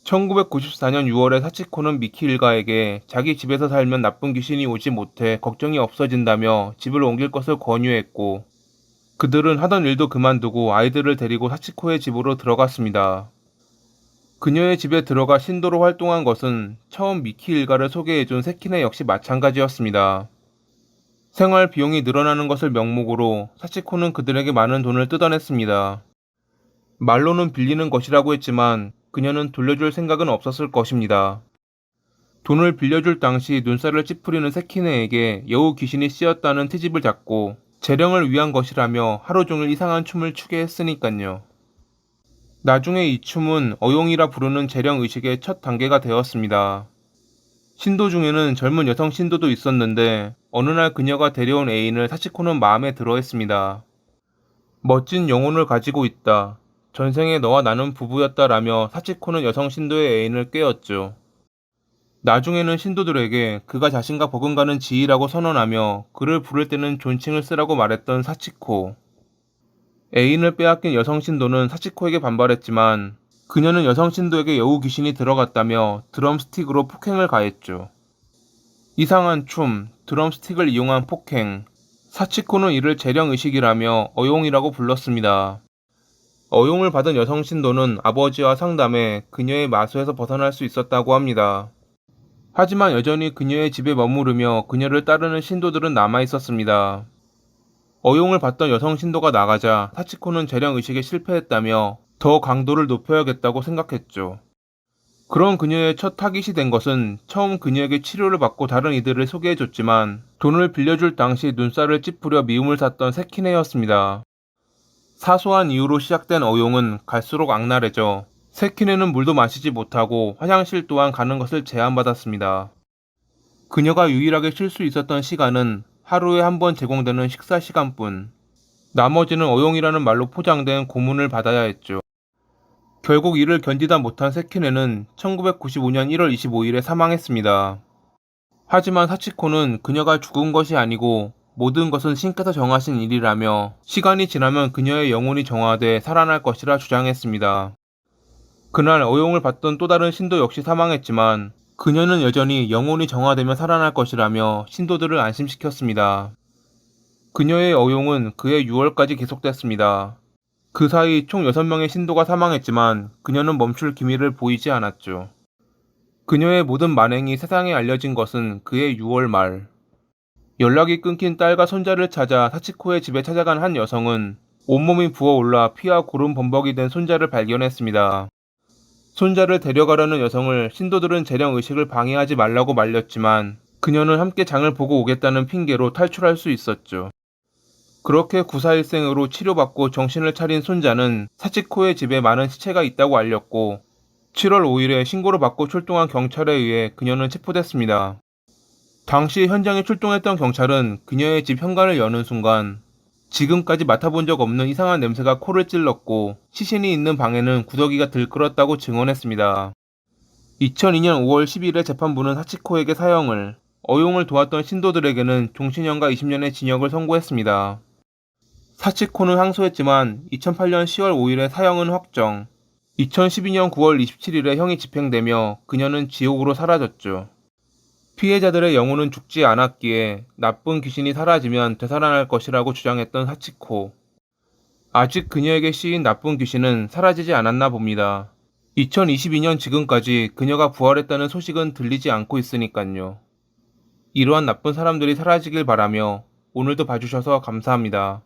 1994년 6월에 사치코는 미키 일가에게 자기 집에서 살면 나쁜 귀신이 오지 못해 걱정이 없어진다며 집을 옮길 것을 권유했고 그들은 하던 일도 그만두고 아이들을 데리고 사치코의 집으로 들어갔습니다. 그녀의 집에 들어가 신도로 활동한 것은 처음 미키 일가를 소개해준 세키네 역시 마찬가지였습니다. 생활 비용이 늘어나는 것을 명목으로 사치코는 그들에게 많은 돈을 뜯어냈습니다. 말로는 빌리는 것이라고 했지만 그녀는 돌려줄 생각은 없었을 것입니다. 돈을 빌려줄 당시 눈살을 찌푸리는 세키네에게 여우 귀신이 씌었다는 트집을 잡고 재령을 위한 것이라며 하루 종일 이상한 춤을 추게 했으니깐요. 나중에 이 춤은 어용이라 부르는 재령 의식의 첫 단계가 되었습니다. 신도 중에는 젊은 여성 신도도 있었는데 어느 날 그녀가 데려온 애인을 사치코는 마음에 들어했습니다. 멋진 영혼을 가지고 있다. 전생에 너와 나는 부부였다라며 사치코는 여성 신도의 애인을 꿰었죠. 나중에는 신도들에게 그가 자신과 버금가는 지희라고 선언하며 그를 부를 때는 존칭을 쓰라고 말했던 사치코. 애인을 빼앗긴 여성 신도는 사치코에게 반발했지만 그녀는 여성 신도에게 여우 귀신이 들어갔다며 드럼스틱으로 폭행을 가했죠. 이상한 춤, 드럼스틱을 이용한 폭행. 사치코는 이를 재령의식이라며 어용이라고 불렀습니다. 어용을 받은 여성 신도는 아버지와 상담해 그녀의 마수에서 벗어날 수 있었다고 합니다. 하지만 여전히 그녀의 집에 머무르며 그녀를 따르는 신도들은 남아 있었습니다. 어용을 받던 여성 신도가 나가자 사치코는 재령의식에 실패했다며 더 강도를 높여야겠다고 생각했죠. 그런 그녀의 첫 타깃이 된 것은 처음 그녀에게 치료를 받고 다른 이들을 소개해줬지만 돈을 빌려줄 당시 눈살을 찌푸려 미움을 샀던 세키네였습니다. 사소한 이유로 시작된 어용은 갈수록 악랄해져 세키네는 물도 마시지 못하고 화장실 또한 가는 것을 제한받았습니다. 그녀가 유일하게 쉴 수 있었던 시간은 하루에 한 번 제공되는 식사 시간뿐. 나머지는 어용이라는 말로 포장된 고문을 받아야 했죠. 결국 이를 견디다 못한 세키네는 1995년 1월 25일에 사망했습니다. 하지만 사치코는 그녀가 죽은 것이 아니고 모든 것은 신께서 정하신 일이라며 시간이 지나면 그녀의 영혼이 정화돼 살아날 것이라 주장했습니다. 그날 어용을 받던 또 다른 신도 역시 사망했지만 그녀는 여전히 영혼이 정화되며 살아날 것이라며 신도들을 안심시켰습니다. 그녀의 어용은 그해 6월까지 계속됐습니다. 그 사이 총 6명의 신도가 사망했지만 그녀는 멈출 기미를 보이지 않았죠. 그녀의 모든 만행이 세상에 알려진 것은 그해 6월 말. 연락이 끊긴 딸과 손자를 찾아 사치코의 집에 찾아간 한 여성은 온몸이 부어올라 피와 고름 범벅이 된 손자를 발견했습니다. 손자를 데려가려는 여성을 신도들은 재령의식을 방해하지 말라고 말렸지만 그녀는 함께 장을 보고 오겠다는 핑계로 탈출할 수 있었죠. 그렇게 구사일생으로 치료받고 정신을 차린 손자는 사치코의 집에 많은 시체가 있다고 알렸고 7월 5일에 신고를 받고 출동한 경찰에 의해 그녀는 체포됐습니다. 당시 현장에 출동했던 경찰은 그녀의 집 현관을 여는 순간 지금까지 맡아본 적 없는 이상한 냄새가 코를 찔렀고 시신이 있는 방에는 구더기가 들끓었다고 증언했습니다. 2002년 5월 10일에 재판부는 사치코에게 사형을, 어용을 도왔던 신도들에게는 종신형과 20년의 징역을 선고했습니다. 사치코는 항소했지만 2008년 10월 5일에 사형은 확정, 2012년 9월 27일에 형이 집행되며 그녀는 지옥으로 사라졌죠. 피해자들의 영혼은 죽지 않았기에 나쁜 귀신이 사라지면 되살아날 것이라고 주장했던 사치코. 아직 그녀에게 씌인 나쁜 귀신은 사라지지 않았나 봅니다. 2022년 지금까지 그녀가 부활했다는 소식은 들리지 않고 있으니깐요. 이러한 나쁜 사람들이 사라지길 바라며 오늘도 봐주셔서 감사합니다.